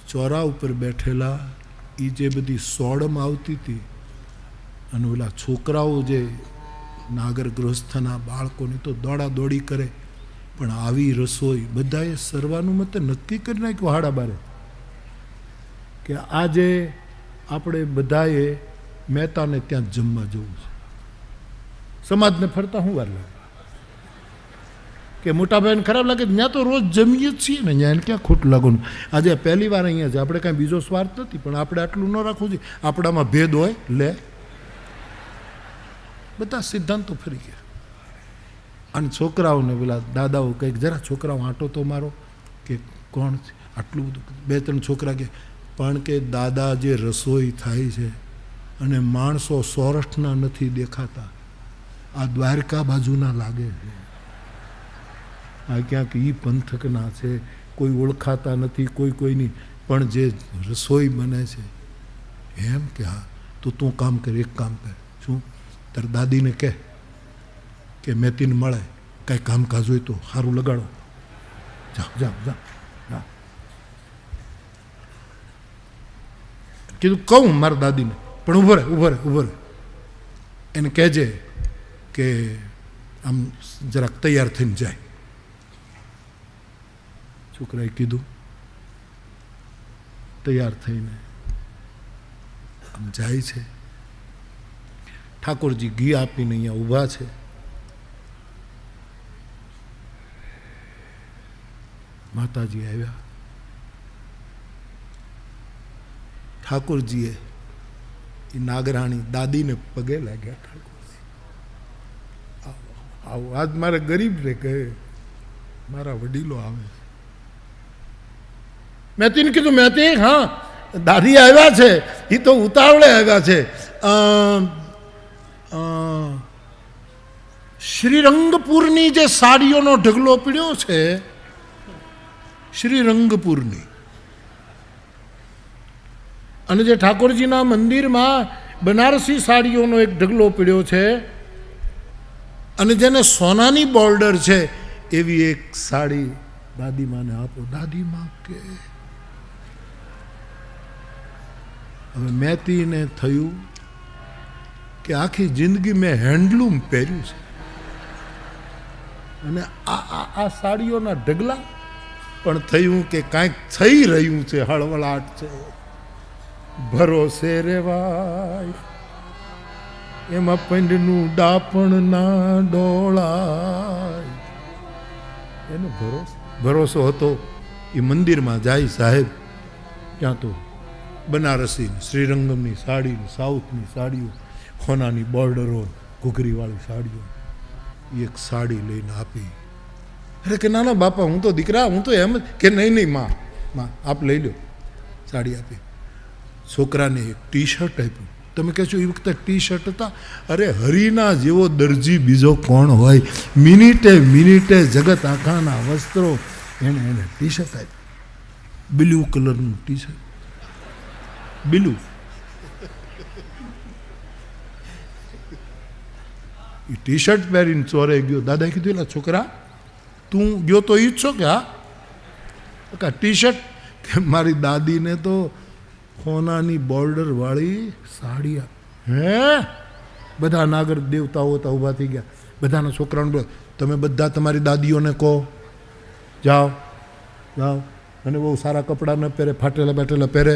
Speaker 1: ચોરા ઉપર બેઠેલા એ જે બધી સોડમ આવતી હતી અને ઓલા છોકરાઓ જે નાગર ગૃહસ્થના બાળકોની તો દોડા દોડી કરે, પણ આવી રસોઈ બધાએ સર્વાનુમતે નક્કી કરી નાખ્યું હાડા બારે કે આજે આપણે બધાએ મહેતાને ત્યાં જમવા જવું છે. સમાજને ફરતા શું વાર લાગે કે મોટા ભાઈને ખરાબ લાગે? ત્યાં તો રોજ જમીએ જ છીએ ને, ત્યાં એને ક્યાં ખોટું લાગવાનું? આજે પહેલી વાર અહીંયા છે, આપણે કાંઈ બીજો સ્વાર્થ નથી, પણ આપણે આટલું ન રાખવું જોઈએ. આપણામાં ભેદ હોય લે, બધા સિદ્ધાંતો ફરી ગયા. અને છોકરાઓને પેલા દાદાઓ કંઈક જરા છોકરાઓ આંટો તો મારો કે કોણ છે આટલું બધું. બે ત્રણ છોકરા કે પણ કે દાદા જે રસોઈ થાય છે અને માણસો સૌરાષ્ટ્રના નથી દેખાતા, આ દ્વારકા બાજુના લાગે છે, આ ક્યાંક ઈ પંથકના છે, કોઈ ઓળખાતા નથી, કોઈની, પણ જે રસોઈ બને છે એમ કે હા તો તું કામ કર, એક કામ કર. શું? તાર દાદીને કહે કે મેતીને મળે, કાંઈ કામકાજ હોય તો સારું લગાડો, જાઓ જાઓ જાઓ. કીધું કહું મારા દાદીને, પણ ઊભો રહે એને કહેજે કે આમ જરાક તૈયાર થઈને જાય. છોકરાએ કીધું, તૈયાર થઈને આમ જાય છે. ઠાકોરજી ઘી આપીને અહીંયા ઊભા છે. માતાજી આવ્યા. ઠાકોરજીએ એ નાગરાણી દાદીને પગે લાગ્યા. ઠાકોરજી આવો, આજ મારા ગરીબ રે કહે મારા વડીલો આવે. મેતીને કીધું, મેતી હા દાદી આવ્યા છે, એ તો ઉતાવળે આવ્યા છે. શ્રીરંગપુરની જે સાડીઓનો ઢગલો પીડ્યો છે, શ્રીરંગપુરની, અને જે ઠાકોરજીના મંદિરમાં બનારસી સાડીઓનો એક ઢગલો પીડ્યો છે, અને જેને સોનાની બોર્ડર છે એવી એક સાડી દાદીમાને આપો. દાદીમા કે હવે મેતીને થયું કે આખી જિંદગી મેં હેન્ડલૂમ પહેર્યું છે અને આ સાડીઓના ઢગલા, પણ થયું કે કાંઈક થઈ રહ્યું છે, હળવળાટ છે. ભરોસે રેવાય એમાં પંડનું ડાપણ ના ડોળાય. એનો ભરોસો હતો. એ મંદિરમાં જાય સાહેબ, ત્યાં તો બનારસી શ્રીરંગમની સાડી, સાઉથની સાડીઓ, ખોનાની બોર્ડરો, ઘૂઘરીવાળી સાડીઓ. એક સાડી લઈને આપી. અરે કે ના ના બાપા, હું તો દીકરા, હું તો એમ કે નહીં માં આપ લઈ લો. સાડી આપી. છોકરાને એક ટી શર્ટ આપ્યું. તમે કહેશો એ વખતે ટી શર્ટ હતા? અરે હરિના જેવો દરજી બીજો કોણ હોય? મિનિટે જગત આખાના વસ્ત્રો, એને ટી શર્ટ આપ્યું. બ્લુ કલરનું ટી શર્ટ, બ્લુ. એ ટી શર્ટ પહેરીને ચોરે ગયો. દાદાએ કીધું, એલા છોકરા તું ગયો તો ઈ જ છો કે? હા. ટી શર્ટ કે મારી દાદીને તો સોનાની બોર્ડર વાળી સાડી. હે? બધા નાગર દેવતાઓ હતા ઊભા થઈ ગયા. બધાના છોકરાઓને બોલો, તમે બધા તમારી દાદીઓને કહો જાઓ જાઓ, અને બહુ સારા કપડાં ન પહેરે, ફાટેલા બેઠેલા પહેરે,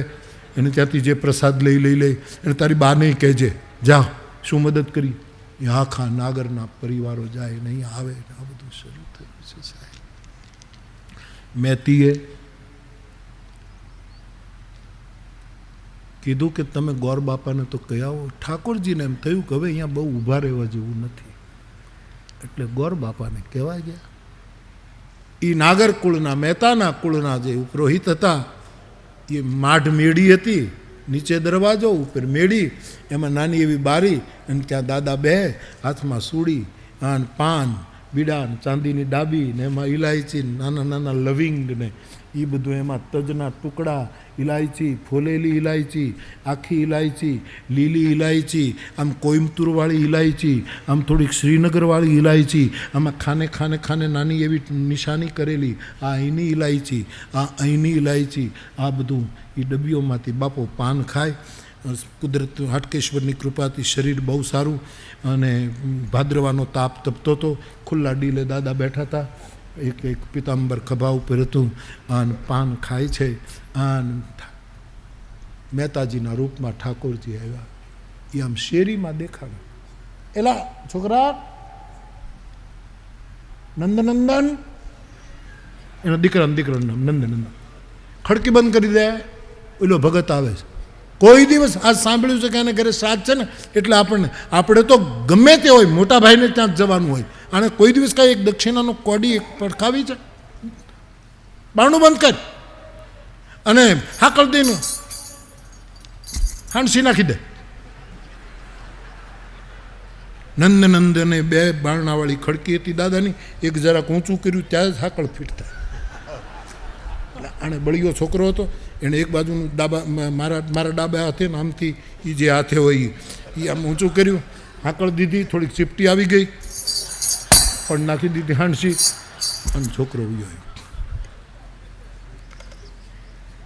Speaker 1: એને ત્યાંથી જે પ્રસાદ લઈ એને તારી બા નહીં કહેજે, જાઓ. શું મદદ કરી? એ આખા નાગરના પરિવારો જાય, નહીં આવે. આ બધું શરૂ થયું છે સાહેબ. મેતીએ કીધું કે તમે ગોર બાપાને તો કહી આવો. ઠાકોરજીને એમ થયું કે હવે અહીંયા બહુ ઊભા રહેવા જેવું નથી, એટલે ગોર બાપાને કહેવા ગયા. એ નાગર કુળના, મહેતાના કુળના જે પુરોહિત હતા, એ માઢ મેળી હતી, નીચે દરવાજો, ઉપર મેળી, એમાં નાની એવી બારી, અને ત્યાં દાદા બે હાથમાં સૂડી અને પાન બીડા ને ચાંદીની ડાબી ને એમાં ઇલાયચી નાના નાના લવિંગ ને એ બધું, એમાં તજના ટુકડા, ઇલાયચી, ફોલેલી ઇલાયચી, આખી ઇલાયચી, લીલી ઇલાયચી, આમ કોઈમ્બતુરવાળી ઇલાયચી, આમ થોડીક શ્રીનગરવાળી ઇલાયચી, આમાં ખાને ખાને ખાને નાની એવી નિશાની કરેલી, આ અહીંની ઇલાયચી, આ અહીંની ઇલાયચી, આ બધું એ ડબ્બીઓમાંથી બાપો પાન ખાય. કુદરત હાટકેશ્વરની કૃપાથી શરીર બહુ સારું, અને ભાદ્રવાનો તાપ તપતો હતો. ખુલ્લા ડીલે દાદા બેઠા હતા, એક પિતાંબર ખભા ઉપર હતું, અને પાન ખાય છે. અને મહેતાજીના રૂપમાં ઠાકોરજી આવ્યા. એ આમ શેરીમાં દેખાડે, એલા છોકરા નંદનંદન, એના દીકરાનું નામ નંદનંદન. ખડકી બંધ કરી દે, ઓલો ભગત આવે છે. કોઈ દિવસ આજ સાંભળ્યું છે કે એને ઘરે શ્રાદ્ધ છે ને, એટલે આપણે તો ગમે તે હોય, મોટા ભાઈને ત્યાં જ જવાનું હોય. અને કોઈ દિવસ કાંઈ એક દક્ષિણાનો કોડી એક પડખાવી છે? બારણું બંધ કર અને હાકલ દઈને હાંસી નાખી દે. નંદનંદને 2 બારણાવાળી ખડકી હતી દાદાની, એક જરાક ઊંચું કર્યું ત્યાં જ હાકળ ફીટ થાય. આને બળિયો છોકરો હતો, એણે એક બાજુનું મારા ડાબા હાથે ને આમથી એ જે હાથે હોય એ આમ ઊંચું કર્યું, હાકળ દીધી, થોડીક ચીપટી આવી ગઈ, પણ નાખી દીધી હાંસી, અને છોકરો ઉયો.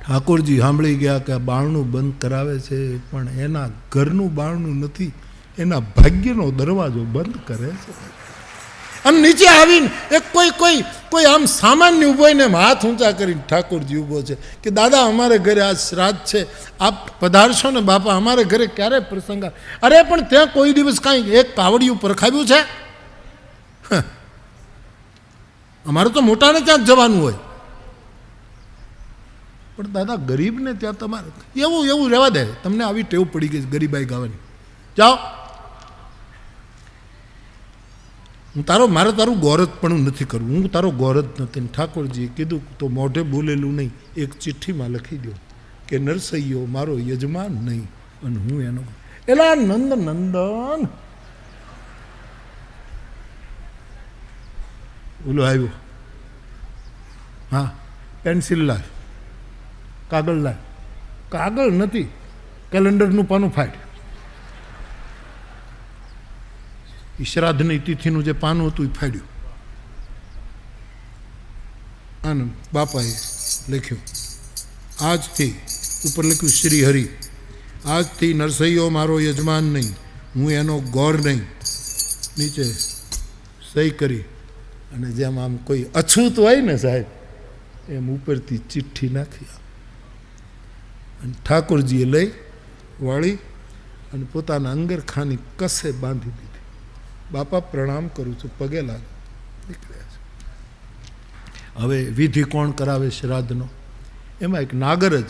Speaker 1: ઠાકોરજી સાંભળી ગયા કે આ બારણું બંધ કરાવે છે, પણ એના ઘરનું બારણું નથી, એના ભાગ્યનો દરવાજો બંધ કરે છે. અને નીચે આવીને એક કોઈ આમ સામાન્ય ઊભો ને હાથ ઊંચા કરીને ઠાકોરજી ઊભો છે કે દાદા અમારે ઘરે આજ શ્રાદ્ધ છે, આપ પધારશો ને બાપા, અમારે ઘરે ક્યારે પ્રસંગ? અરે પણ ત્યાં કોઈ દિવસ કાંઈ એક કાવડિયું પરખાવ્યું છે? અમારે તો મોટાને ત્યાં જ જવાનું હોય. પણ દાદા ગરીબને ત્યાં તમારે એવું રહેવા દે, તમને આવી ટેવ પડી ગઈ ગરીબાઈ ગાવાની. જાઓ, મારે તારું ગોરજ પણ નથી કરવું, હું તારો ગોરજ નથી. ઠાકોરજીએ કીધું તો મોઢે બોલેલું નહીં, એક ચિઠ્ઠીમાં લખી દો કે નરસૈયો મારો યજમાન નહીં, અને હું એનો. એલા નંદન ઓલો આવ્યો, હા પેન્સિલ લાવ, કાગળ લાવ. કાગળ નથી, કેલેન્ડરનું પાનું ફાટ. શ્રાદ્ધની તિથિનું જે પાનું હતું એ ફાડ્યું, અને બાપાએ લખ્યું આજથી, ઉપર લખ્યું શ્રી હરિ, આજથી નરસૈયો મારો યજમાન નહીં, હું એનો ગોર નહીં. નીચે સહી કરી, અને જેમ આમ કોઈ અછૂત હોય ને સાહેબ, એમ ઉપરથી ચિઠ્ઠી નાખી, અને ઠાકોરજીએ લઈ વાળી અને પોતાના અંગરખાની કસે બાંધી દીધી. બાપા પ્રણામ કરું છું, પગે લાગ. નીકળ્યા છે. હવે વિધિ કોણ કરાવે શ્રાદ્ધનો? એમાં એક નાગર જ,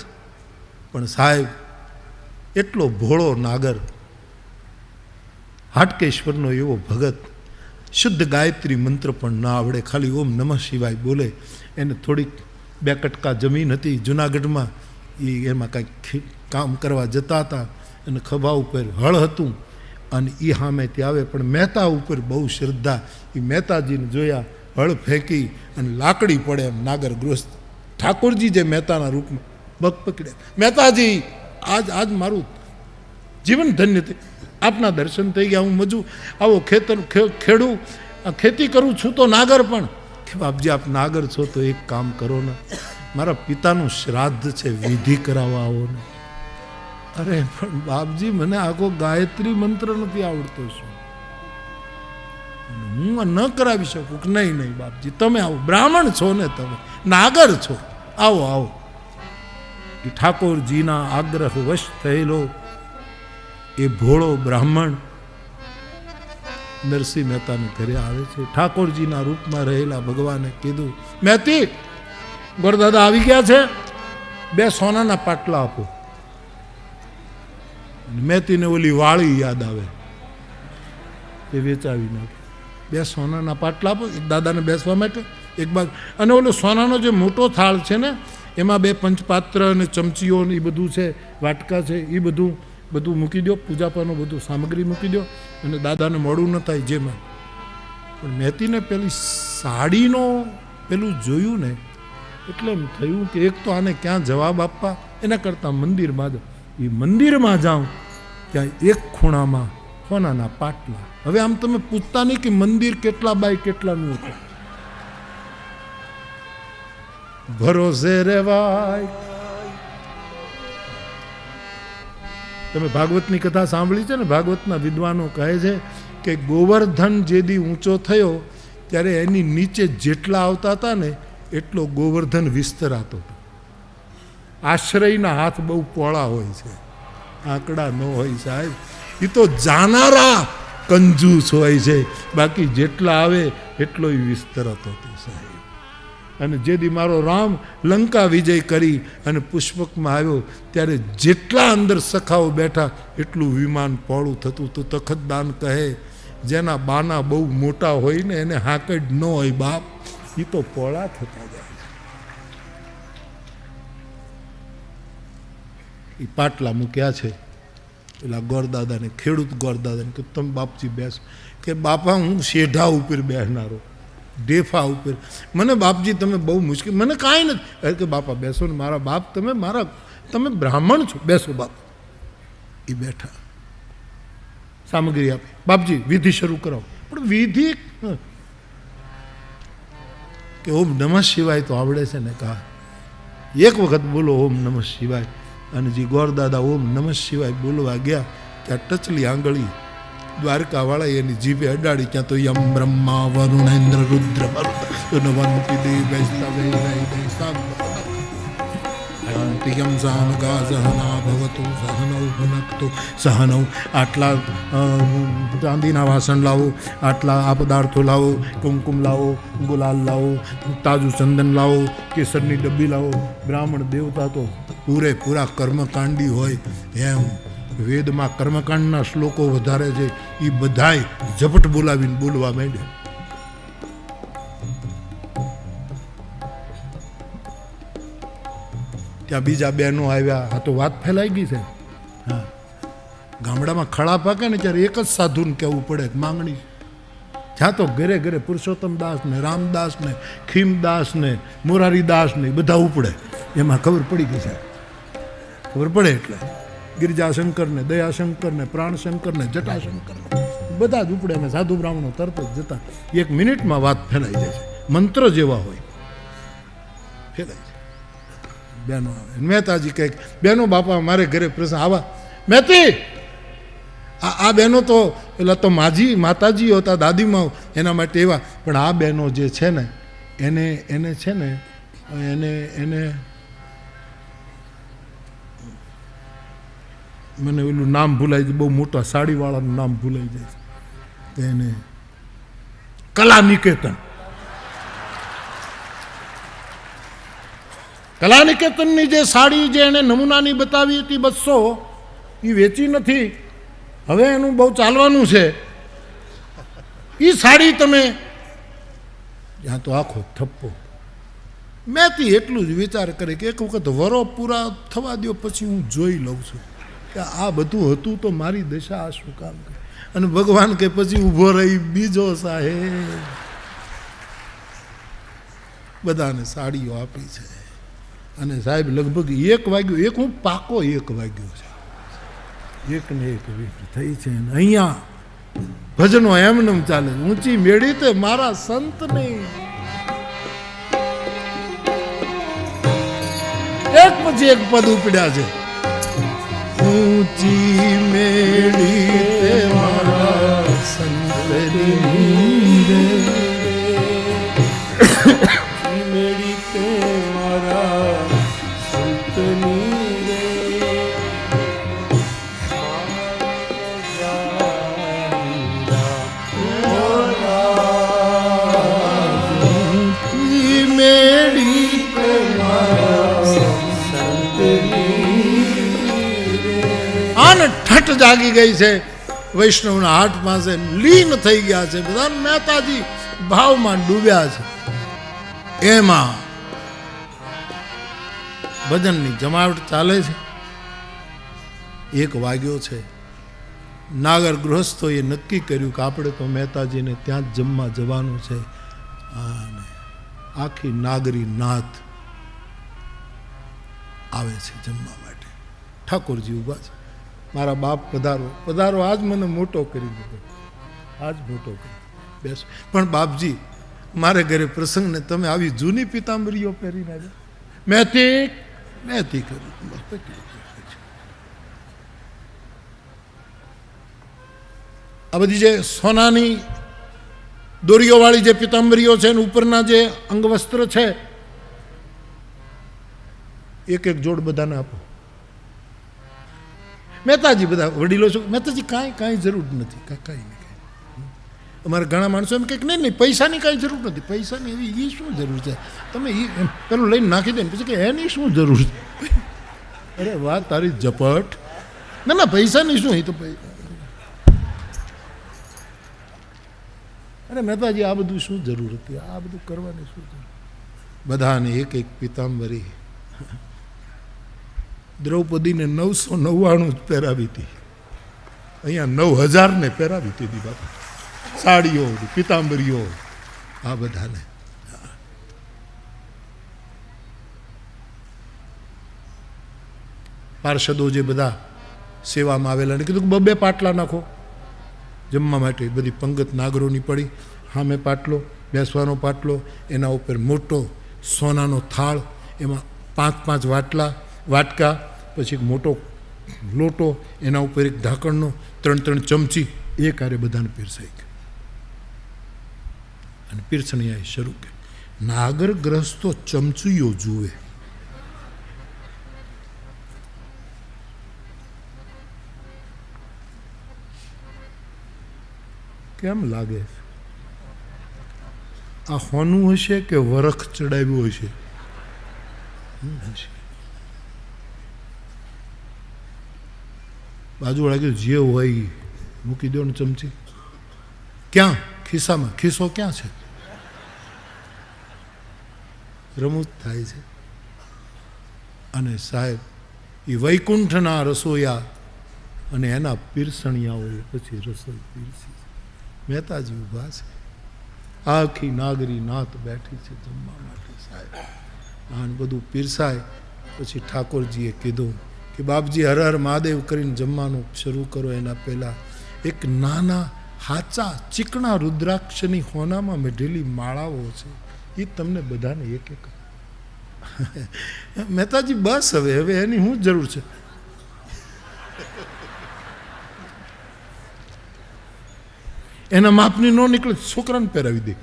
Speaker 1: પણ સાહેબ એટલો ભોળો નાગર, હાટકેશ્વરનો એવો ભગત, શુદ્ધ ગાયત્રી મંત્ર પણ ના આવડે, ખાલી ઓમ નમઃ શિવાય બોલે. એને થોડીક 2 કટકા જમીન હતી જુનાગઢમાં, એમાં કાંઈક કામ કરવા જતા હતા, અને ખભા ઉપર હળ હતું, અને એ સામે ત્યાં આવે. પણ મહેતા ઉપર બહુ શ્રદ્ધા. એ મહેતાજીને જોયા, હળ ફેંકી અને લાકડી પડે એમ નાગર ગૃહસ્થ. ઠાકોરજી જે મહેતાના રૂપમાં પગ પકડ્યા, મહેતાજી આજ મારું જીવન ધન્ય થયું, આપના દર્શન થઈ ગયા. હું મજૂર આવો ખેડું ખેતી કરું છું તો નાગર પણ. કે બાપજી આપ નાગર છો તો એક કામ કરો ને, મારા પિતાનું શ્રાદ્ધ છે, વિધિ કરાવવા આવો ને. અરે પણ બાપજી મને આખો ગાયત્રી મંત્ર નથી આવડતો, શું હું ન કરાવી શકું? કે નહીં બાપજી તમે આવો, બ્રાહ્મણ છો ને, તમે નાગર છો, આવો. એ ઠાકોરજીના આગ્રહ વશ થયેલો એ ભોળો બ્રાહ્મણ નરસિંહ મહેતાને ઘરે આવે છે. ઠાકોરજીના રૂપમાં રહેલા ભગવાને કીધું, મહેતી ગોરદાદા આવી ગયા છે, 2 સોનાના પાટલા આપો. મહેતીને ઓલી વાળી યાદ આવે, એ વેચાવી નાખે. 2 સોનાના પાટલા આપો, એક દાદાને બેસવા માટે, એક બાજુ, અને ઓલો સોનાનો જે મોટો થાળ છે ને, એમાં 2 પંચપાત્ર અને ચમચીઓ ને એ બધું છે, વાટકા છે, એ બધું મૂકી દો, પૂજાપાનું બધું સામગ્રી મૂકી દો, અને દાદાને મોડું ન થાય જેમાં. પણ મહેતીને પેલી સાડીનો પેલું જોયું ને એટલે એમ થયું કે એક તો આને ક્યાં જવાબ આપવા, એના કરતાં મંદિરમાં જાઉં. એ મંદિરમાં જાઉં ત્યાં એક ખૂણામાં સોનાના પાટલા. હવે આમ તમે પૂછતા નહીં કે મંદિર કેટલા બાય કેટલાનું હતું. ભરોસે રેવાય. તમે ભાગવતની કથા સાંભળી છે ને, ભાગવતના વિદ્વાનો કહે છે કે ગોવર્ધન જે દી ઊંચો થયો ત્યારે એની નીચે જેટલા આવતા હતા ને એટલો ગોવર્ધન વિસ્તરાતો હતો. આશ્રયના હાથ બહુ પોળા હોય છે, આંકડા ન હોય સાહેબ. એ તો જાનારા કંજૂસ હોય છે, બાકી જેટલા આવે એટલો વિસ્તરતો હતો સાહેબ. અને જે દી મારો રામ લંકા વિજય કરી અને પુષ્પકમાં આવ્યો ત્યારે જેટલા અંદર સખાઓ બેઠા એટલું વિમાન પહોળું થતું. તો તખતદાન કહે જેના બાના બહુ મોટા હોય ને એને હાકડ ન હોય બાપ, એ તો પહોળા થતા જાય. એ પાટલા મૂક્યા છે પેલા ગોરદાદાને, ખેડૂત ગોરદાદાને કે તમે બાપજી બેસો. કે બાપા હું શેઢા ઉપર બેસનારો, ડેફા ઉપર. મને બાપજી તમે બહુ મુશ્કેલ, મને કાંઈ નથી. કે બાપા બેસો ને મારા બાપ, તમે બ્રાહ્મણ છો, બેસો બાપ. એ બેઠા, સામગ્રી આપી, બાપજી વિધિ શરૂ કરાવો. પણ વિધિ કે ઓમ નમઃ શિવાય તો આવડે છે ને, કહા એક વખત બોલો ઓમ નમઃ શિવાય. અને જે ગોરદાદા ઓમ નમઃ શિવાય બોલવા ગયા ત્યાં ટચલી આંગળી દ્વારકાવાળા એની જીભે અડાડી. ત્યાં તો યમ બ્રહ્મા વરુણેન્દ્ર રુદ્ર યમ સામગા સહના ભવતુ સહનૌ ભુનક્તુ સહનૌ. આટલા ચાંદીના વાસણ લાવો, આટલા આ પદાર્થો લાવો, કુમકુમ લાવો, ગુલાલ લાવો, તાજું ચંદન લાવો, કેસરની ડબ્બી લાવો. બ્રાહ્મણ દેવતા તો પૂરેપૂરા કર્મકાંડી હોય. એમ વેદમાં કર્મકાંડના શ્લોકો વધારે છે, એ બધાય ઝપટ બોલાવીને બોલવા માંડ્યા. ત્યાં બીજા બહેનો આવ્યા. આ તો વાત ફેલાઈ ગઈ છે. હા, ગામડામાં ખળા પાકે ને ત્યારે એક જ સાધુને કહેવું પડે માંગણી. જ્યાં તો ઘરે ઘરે પુરુષોત્તમ દાસ ને, રામદાસ ને, ખીમદાસ ને, મોરારીદાસ ને બધા ઉપડે. એમાં ખબર પડી ગઈ છે, ખબર પડે એટલે ગિરિજાશંકર ને, દયાશંકર ને, પ્રાણશંકર ને, જટાશંકર ને બધા જ ઉપડે. અમે સાધુ બ્રાહ્મણો તરત જ જતા. એક મિનિટમાં વાત ફેલાઈ જાય છે, મંત્ર જેવા હોય, ફેલાઈ જાય. બહેનો આવે, મહેતાજી કંઈક બહેનો બાપા મારે ઘરે પ્રશ્ન આવા મહેતી. આ બહેનો તો પેલા તો માતાજી હતા, દાદીમાં એના માટે એવા. પણ આ બહેનો જે છે ને એને છે ને એને મને ઓલું નામ ભૂલાઈ જાય, બહુ મોટા સાડીવાળાનું નામ ભૂલાઈ જાય છે. એને કલા નિકેતન, કલા નિકેતનની જે સાડી જે એને નમૂનાની બતાવી હતી 200, એ વેચી નથી. હવે એનું બહુ ચાલવાનું છે. એ સાડી તમે ત્યાં તો આખો થપ્પો. મેંથી એટલું જ વિચાર કરે કે એક વખત વરો પૂરા થવા દો પછી હું જોઈ લઉં છું કે આ બધું હતું તો મારી દશા આ શું કામ કરે. અને ભગવાન કે પછી ઊભો રહી બીજો સાહેબ. બધાને સાડીઓ આપી છે. અને સાહેબ લગભગ 1 વાગ્યો, એક હું પાકો 1 વાગ્યો છે, 1 ને 1 વીટ થઈ છે. અહીંયા ભજનો એમનેમ ચાલે. ઊંચી મેળી તે મારા સંતની, એક પછી એક પદ ઉપડ્યા છે. ઊંચી મેળી તે મારા સંતની રે,
Speaker 2: મેળી તે મારા સંતની રે.
Speaker 1: ઊંચી મેળી તે મારા આને ઠઠ જાગી ગઈ છે. વૈષ્ણવના હાટ પાસે લીન થઈ ગયા છે. બધા મહેતાજી ભાવમાં ડૂબ્યા છે. એમાં ભજનની જમાવટ ચાલે છે. 1 વાગ્યો છે. નાગર ગૃહસ્થોએ નક્કી કર્યું કે આપણે તો મહેતાજીને ત્યાં જ જમવા જવાનું છે. અને આખી નાગરી નાથ આવે છે જમવા માટે. ઠાકોરજી ઊભા છે. મારા બાપ પધારો પધારો, આજ મને મોટો કરી દીધો, આજ મોટો કરી બેસો. પણ બાપજી, મારે ઘરે પ્રસંગને તમે આવી જૂની પિતાંબરીઓ પહેરીને આવ્યા. મેથી કરી. આ બધી જે સોનાની દોરીઓવાળી જે પિતાંબરીઓ છે ને ઉપરના જે અંગવસ્ત્ર છે, એક એક જોડ બધાને આપો. મહેતાજી બધા વડીલો છો, મહેતાજી કાંઈ જરૂર નથી, કાંઈ નહીં. અમારા ઘણા માણસો એમ કે નહીં પૈસાની કાંઈ જરૂર નથી. પૈસાની એવી એ શું જરૂર છે? તમે એ પેલું લઈને નાખી દે ને પછી કે એની શું જરૂર છે? અરે વાહ તારી ઝપટ. ના પૈસાની શું? એ તો અરે મહેતાજી આ બધું શું જરૂર હતી? આ બધું કરવાની શું જરૂર? બધાને એક એક પિતાંબરી. દ્રૌપદીને 999 જ પહેરાવી હતી, અહીંયા 9000 ને પહેરાવી હતી બાપા. સાડીઓ, પિતાંબરીઓ, આ બધાને. પાર્ષદો જે બધા સેવામાં આવેલા એને કીધું કે 2 પાટલા નાખો જમવા માટે. બધી પંગત નાગરોની પડી. સામે પાટલો, બેસવાનો પાટલો, એના ઉપર મોટો સોનાનો થાળ, એમાં 5 વાટકા, પછી એક મોટો લોટો, એના ઉપર એક ઢાંકણનો, 3 ચમચી, એ કાર્ય બધાને પીરસાઈ ગયું. અને પીરસણીયા શરૂ કરી. નાગર ગ્રસ્તો ચમચીઓ જુએ. કેમ લાગે? આ હોનું હશે કે વરખ ચડાવ્યું હશે? બાજુવાળા કીધું જે હોય મૂકી દો ને ચમચી. ક્યાં? ખિસ્સામાં. ખિસ્સો ક્યાં છે? રમૂજ થાય છે. અને સાહેબ એ વૈકુંઠના રસોયા અને એના પીરસણિયાઓએ પછી રસોઈ પીરસી. મહેતાજી ઊભા છે. આખી નાગરી નાત બેઠી છે જમવા માટે. સાહેબ આને બધું પીરસાય પછી ઠાકોરજીએ કીધું કે બાપજી હર હર મહાદેવ કરીને જમવાનું શરૂ કરો. એના પહેલાં એક નાના હાચા ચીકણા રુદ્રાક્ષની હોનામાં મેઢેલી માળાઓ છે, એ તમને બધાને એક એક. મહેતાજી બસ હવે એની શું જરૂર છે? એના માપની ન નીકળે, છોકરાને પહેરાવી દે.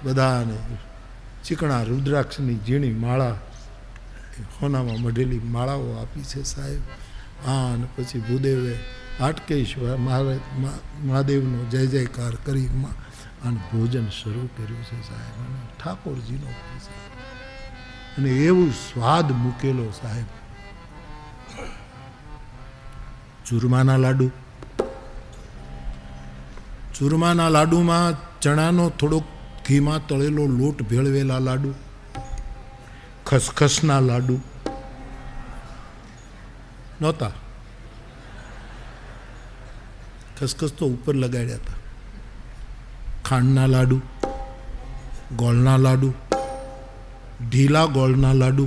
Speaker 1: બધાને ચીકણા રુદ્રાક્ષની ઝીણી માળા, હોનામાં મઢેલી માળાઓ આપી છે સાહેબ. અને પછી ભૂદેવે હાટકેશ્વર મહાદેવનો જય જયકાર કરી અને ભોજન શરૂ કર્યું છે સાહેબ. અને ઠાકોરજીનો અને એવું સ્વાદ મૂકેલો સાહેબ. ચૂરમાના લાડુ. ચૂરમાના લાડુમાં ચણાનો થોડોક ઘીમાં તળેલો લોટ ભેળવેલા લાડુ. ખસખસના લાડુ નહોતા. ખસખસ તો ઉપર લગાડ્યા હતા. ખાંડના લાડુ, ગોળના લાડુ, ઢીલા ગોળના લાડુ,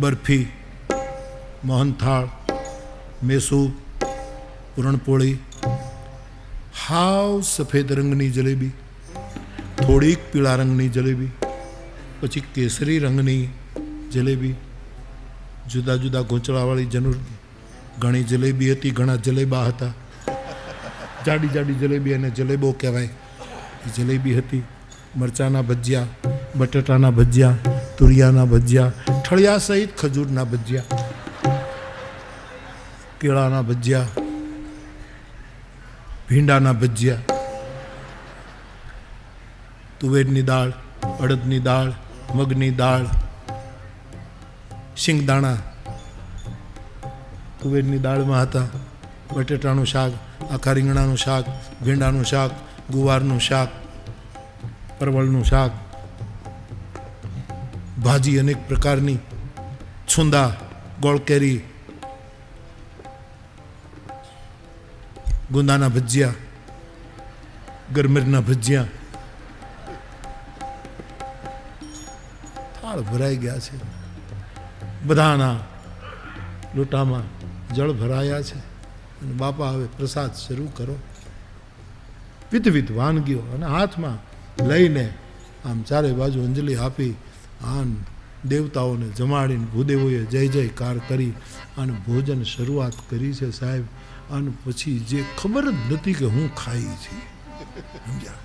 Speaker 1: બરફી, મોહનથાળ, મેસૂ, પૂરણપોળી, હાવ સફેદ રંગની જલેબી, થોડીક પીળા રંગની જલેબી, પછી કેસરી રંગની જલેબી, જુદા જુદા ગોચડાવાળી ઘણી જલેબી હતી, ઘણા જલેબા હતા. જાડી જાડી જલેબી અને જલેબો કહેવાય એ જલેબી હતી. મરચાંના ભજીયા, બટાટાના ભજીયા, તુરિયાના ભજીયા, ઠળિયા સહિત ખજૂરના ભજીયા, કેળાના ભજીયા, ભીંડાના ભજીયા, તુવેરની દાળ, અડદની દાળ, મગની દાળ, શિંગદાણા તુવેરની દાળમાં હતા, બટેટાનું શાક, આખા રીંગણાનું શાક, ભીંડાનું શાક, ગુવારનું શાક, પરવળનું શાક, ભાજી અનેક પ્રકારની, છુંદા, ગોળ કેરી, ગુંદાના ભજીયા, ગરમરના ભજીયા, થાળ ભરાઈ ગયા છે. બધાના લોટામાં જળ ભરાયા છે અને બાપા હવે પ્રસાદ શરૂ કરો. વિધવિધ વાનગીઓ અને હાથમાં લઈને આમ ચારે બાજુ અંજલિ આપી આન દેવતાઓને જમાડીને ભૂદેવોએ જય જયકાર કરી અને ભોજન શરૂઆત કરી છે સાહેબ. અને પછી જે ખબર જ નથી કે હું ખાઈ છે, સમજ્યા?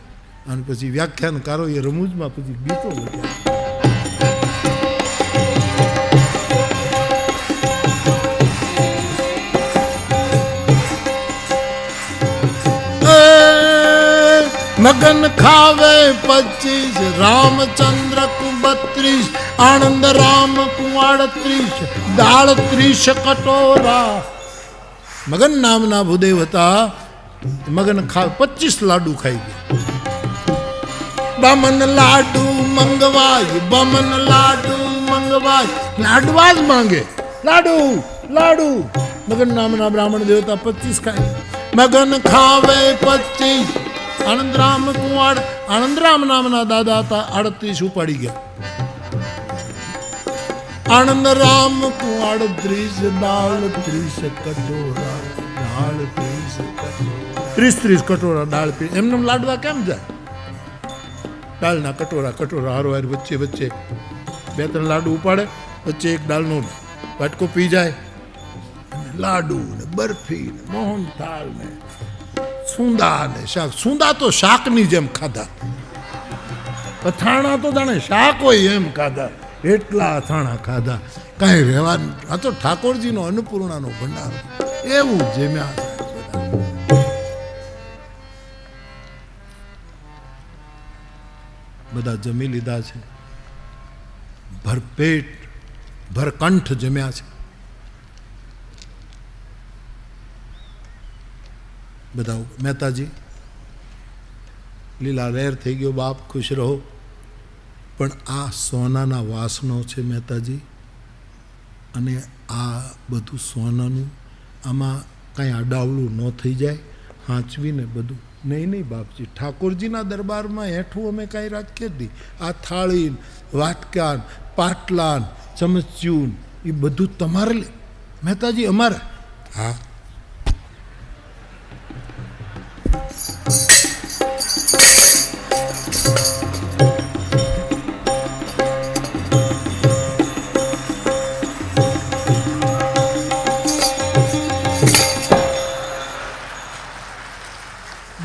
Speaker 1: અને પછી વ્યાખ્યાનકારોએ રમૂજમાં પછી ગીતો લખ્યા. મગન ખાવે 25, રામચંદ્ર કુ 32, આનંદ રામ કુ 38, દાળ 30 કટોરા. મગન નામના ભૂદેવ હતા. મગન 25 લાડુ ખાઈ ગયા. બમન લાડુ મંગવાય, બમન લાડુ મંગવાય, લાડવા જ માંગે, લાડુ લાડુ. મગન નામના બ્રાહ્મણ દેવતા 25 ખાય. મગન ખાવે 25, આનંદરામ કુંવાડ, આનંદરામ નામના દાદા હતા, 38 ઉપાડી ગયા. આનંદરામ કુંવાડ 30, દાળ 30 કટોરા, દાળ 30 કટોરા, 30 કટોરા દાળ પી. એમને લાડવા કેમ જાય? દાળના કટોરા કટોરા હારો વચ્ચે વચ્ચે 2-3 લાડુ ઉપાડે, વચ્ચે એક દાળનો વાટકો પી જાય. લાડુ ને બરફી ને મોહનથાળ ને સુંદા ને શાક. સુંદા તો શાકની જેમ ખાધા. અથાણા તો જાણે શાક હોય એમ ખાધા. એટલા અથાણા ખાધા, કાંઈ રહેવાનું. આ તો ઠાકોરજીનો અન્નપૂર્ણાનો ભંડાર એવું જેમ્યા. બધા જમી લીધા છે, ભરપેટ ભરકંઠ જમ્યા છે. બધા મહેતાજી લીલા લહેર થઈ ગયો. બાપ ખુશ રહો, પણ આ સોનાના વાસણો છે મહેતાજી, અને આ બધું સોનાનું, આમાં કાંઈ આડાવડું ન થઈ જાય, હાંચવીને બધું. નહીં નહીં બાપજી, ઠાકોરજીના દરબારમાં હેઠું અમે કાંઈ રાખીએ જ નહીં. આ થાળી, વાટકાન, પાટલાન, ચમચ્યું એ બધું તમારે મહેતાજી, અમારે. હા,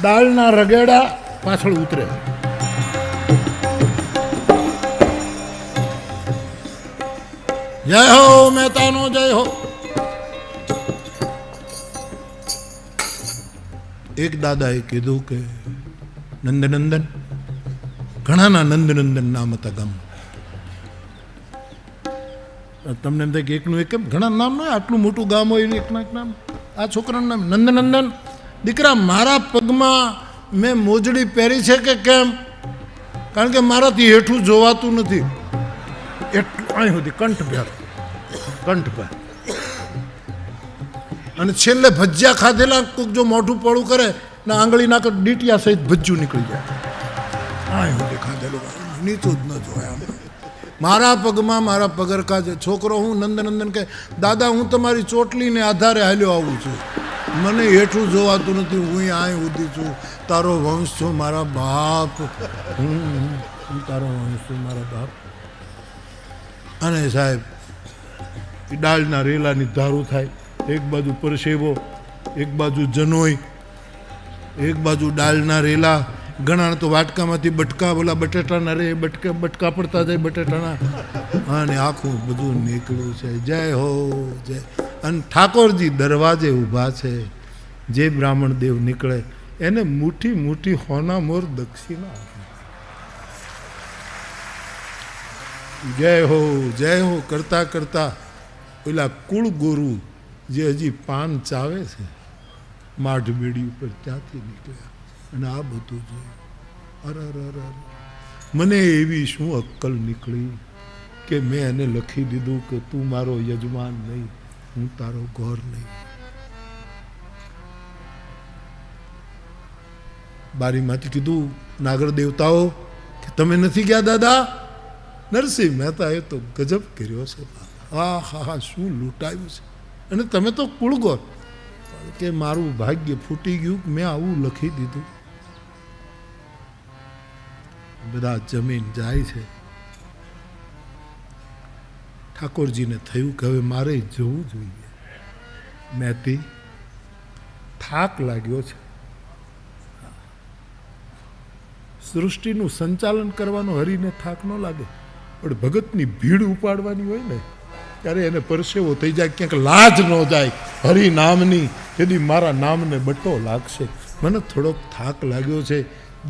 Speaker 1: દાળના રગેડા પાછળ ઉતરે. જય હો મહેતાનો જય હો. એક દાદાએ કીધું કે નંદનંદન, ઘણાના નંદનંદન નામ હતા ગામ. તમને એમ થાય કે એકનું એક કેમ ઘણા નામ ના, આટલું મોટું ગામ હોય એકના એક નામ. આ છોકરાનું નામ નંદનંદન. દીકરા, મારા પગમાં મેં મોજડી પહેરી છે કે કેમ? કારણ કે મારાથી હેઠું જોવાતું નથી. એટલું અહીં સુધી કંઠ પર, કંઠ પર. અને છેલ્લે ભજીયા ખાધેલા કોઈક જો મોઢું પોળું કરે ને આંગળી નાખે ડીટિયા સહિત ભજ્જું નીકળી જાય. અહીં સુધી ખાધેલું નીચું જ ન જોયા. મારા પગમાં મારા પગરખા છે. છોકરો હું નંદનંદન કહે, દાદા હું તમારી ચોટલીને આધારે હાલ્યો આવું છું, મને હેઠું જોવાતું નથી, હું અહીં ઉધી છું, તારો વંશ છું મારા બાપ, હું તારો વંશ છું મારા બાપ. અને સાહેબ એ દાળના રેલાની ધારું થાય. એક બાજુ પરસેવો, એક બાજુ જનોઈ, એક બાજુ દાળના રેલા. ઘણા તો વાટકામાંથી બટકા, બોલા બટેટાના રે બટકા પડતા જાય બટેટાના, અને આખું બધું નીકળ્યું છે. જય હો જય. અને ઠાકોરજી દરવાજે ઊભા છે. જે બ્રાહ્મણ દેવ નીકળે એને મુઠ્ઠી મુઠ્ઠી હોના મોર દક્ષિણા. જય હો જય હો કરતા કરતા પેલા કુળ ગુરુ જે હજી પાન ચાવે છે માઢ બેડી ઉપર, ત્યાંથી નીકળ્યા અને આ બધું જોયું. અરે મને એવી શું અક્કલ નીકળી કે મેં એને લખી દીધું કે તું મારો યજમાન નહીં, હું તારો ઘર નહીં. બારીમાંથી કીધું નાગર દેવતાઓ કે તમે નથી ગયા દાદા? નરસિંહ મહેતાએ તો ગજબ કર્યો છે. હા હા હા, શું લૂંટાયું છે! અને તમે તો કુળગોર કે મારું ભાગ્ય ફૂટી ગયું, મેં આવું લખી દીધું. બધા જમીન જાય છે. ઠાકોરજીને થયું કે હવે મારે જવું જોઈએ. મહેતી, થાક લાગ્યો છે. સૃષ્ટિનું સંચાલન કરવાનો હરીને થાક ન લાગે, પણ ભગતની ભીડ ઉપાડવાની હોય ને ત્યારે એને પરસેવો થઈ જાય, ક્યાંક લાજ ન જાય હરિ નામની, તેથી મારા નામને બટો લાગશે. મને થોડોક થાક લાગ્યો છે,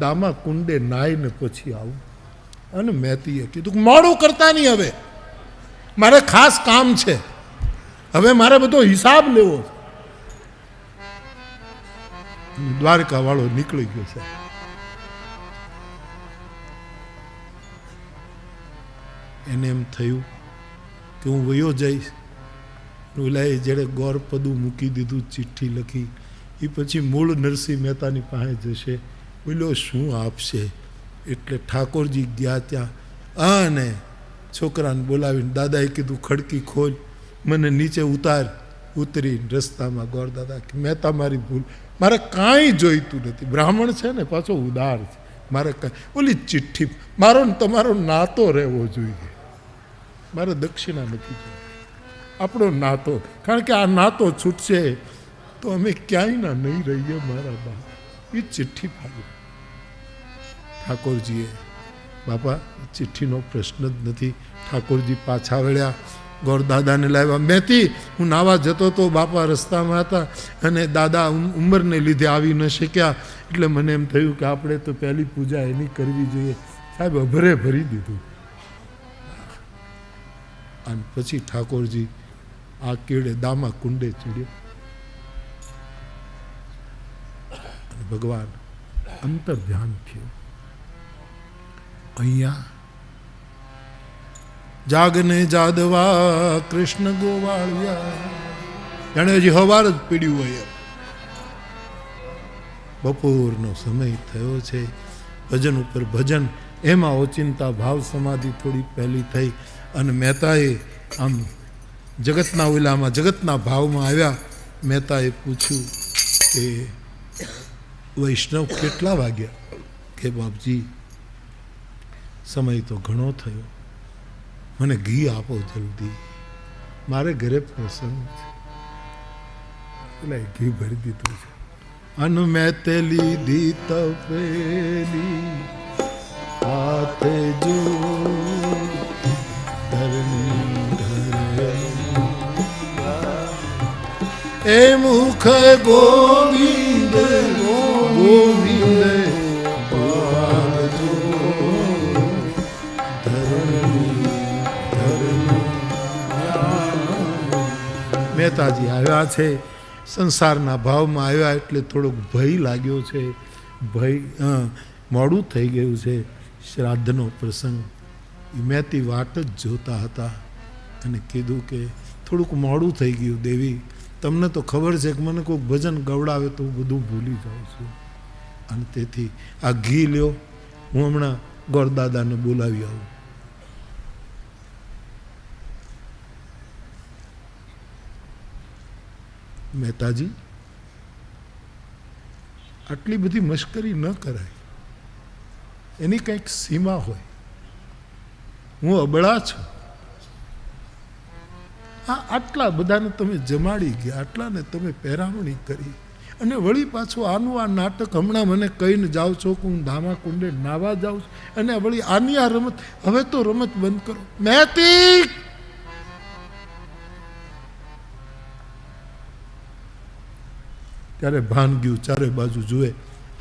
Speaker 1: દામા કુંડે નાઈને પછી આવું. અને મહેતીએ કીધું મોડું કરતા નહીં, હવે મારે ખાસ કામ છે, હવે મારે બધો હિસાબ લેવો છે. દ્વારકા વાળો નીકળી ગયો છે. એને એમ થયું કે હું વયો જઈશ. ઓલાએ જેણે ગોરપદું મૂકી દીધું, ચિઠ્ઠી લખી, એ પછી મૂળ નરસિંહ મહેતાની પાસે જશે. બોલો શું આપશે? એટલે ઠાકોરજી ગયા ત્યાં અને છોકરાને બોલાવીને દાદાએ કીધું ખડકી ખોલ, મને નીચે ઉતાર. ઉતરી રસ્તામાં ગોર દાદા કે મહેતા મારી ભૂલ, મારે કાંઈ જોઈતું નથી. બ્રાહ્મણ છે ને પાછો ઉદાર છે, મારે કાંઈ ઓલી ચિઠ્ઠી, મારો ને તમારો નાતો રહેવો જોઈએ, મારે દક્ષિણા નથી જોઈએ, આપણો નાતો. કારણ કે આ નાતો છૂટશે તો અમે ક્યાંય ના નહીં રહીએ મારા બાપ. એ ચિઠ્ઠી ફાડી. ઠાકોરજીએ બાપા ચિઠ્ઠીનો પ્રશ્ન જ નથી. ઠાકોરજી પાછા વળ્યા, ગોરદાદાને લાવ્યા. મહેતી, હું નાવા જતો તો બાપા રસ્તામાં હતા અને દાદા ઉંમરને લીધે આવી ન શક્યા, એટલે મને એમ થયું કે આપણે તો પહેલી પૂજા એની કરવી જોઈએ. સાહેબ અભરે ભરી દીધું. અને પછી ઠાકોરજી આ કેળે દામા કુંડે ચડ્યો. ભગવાન અંતર ધ્યાન થયું. અહીંયા જાગને જાદવા કૃષ્ણ ગોવાળિયા, જાણે હજી હવાર જ પીડ્યું હોય. બપોરનો સમય થયો છે. ભજન ઉપર ભજન, એમાં ઓચિંતા ભાવ સમાધિ થોડી પહેલી થઈ. અને મહેતાએ આમ જગતના ઓલામાં જગતના ભાવમાં આવ્યા. મહેતાએ પૂછ્યું કે વૈષ્ણવ કેટલા વાગ્યા? કે બાપજી સમય તો ઘણો થયો, મને ઘી આપો જલ્દી, મારે ઘરે પ્રસંગ છે. એટલે ઘી ભરી દીધું છે. અન મેં તે લીધી તપેલી હાથે જો એ મુખ ગોવિંદ ગોવિંદ મહેતાજી આવ્યા છે. સંસારના ભાવમાં આવ્યા એટલે થોડોક ભય લાગ્યો છે. ભય મોડું થઈ ગયું છે. શ્રાદ્ધનો પ્રસંગ એ મહેતી વાટ જ જોતા હતા અને કીધું કે થોડુંક મોડું થઈ ગયું દેવી, તમને તો ખબર છે કે મને કોઈક ભજન ગવડાવે તો હું બધું ભૂલી જાઉં છું, અને તેથી આ ઘી લ્યો, હું હમણાં ગોરદાદાને બોલાવી આવું. મહેતાજી, આટલી બધી મશ્કરી ન કરાય, એની કંઈક સીમા હોય. હું અબળા છું, આટલા બધાને તમે જમાડી ગયા, આટલાને તમે પહેરામણી કરી, અને વળી પાછું આનું આ નાટક હમણાં મને કહીને જાઓ છો કે હું ધામા કુંડે નાવા જાઉં છું, અને વળી આની આ રમત, હવે તો રમત બંધ કરો. મહેતી, ત્યારે ભાન ગયું. ચારે બાજુ જુએ,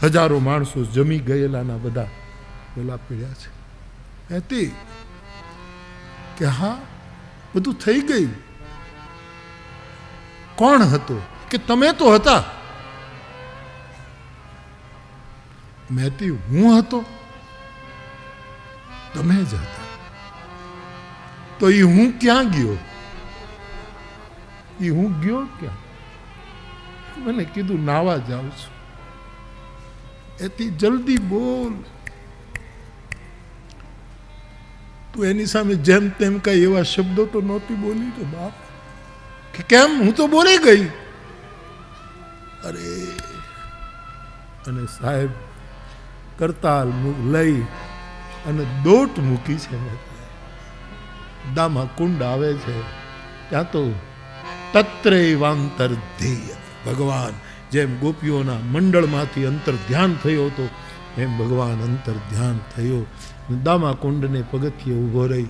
Speaker 1: હજારો માણસો જમી ગયેલાના બધા બોલા પડ્યા છે. મહેતી કે હા, બધું થઈ ગયું. કોણ હતો? કે તમે તો હતા. મહેતી, હું હતો? તમે જ હતા. તો એ હું ક્યાં ગયો? એ હું ગયો ક્યાં? મને કીધું નાવા જાઉં છું. એથી જલ્દી બોલ. તું એની સામે જેમ તેમ કઈ એવા શબ્દો તો નહોતી બોલી તો બાપ, કે કેમ હું તો બોલી ગઈ. અરે અને સાહેબ કરતાલ લઈ અને દોટ મૂકી છે. દામા કુંડ આવે છે ત્યાં તો તત્રૈવાંતર ધ્યેય, ભગવાન જેમ ગોપીઓના મંડળમાંથી અંતર ધ્યાન થયો હતો એમ ભગવાન અંતર ધ્યાન થયો. દામા કુંડને પગથિયે ઊભો રહી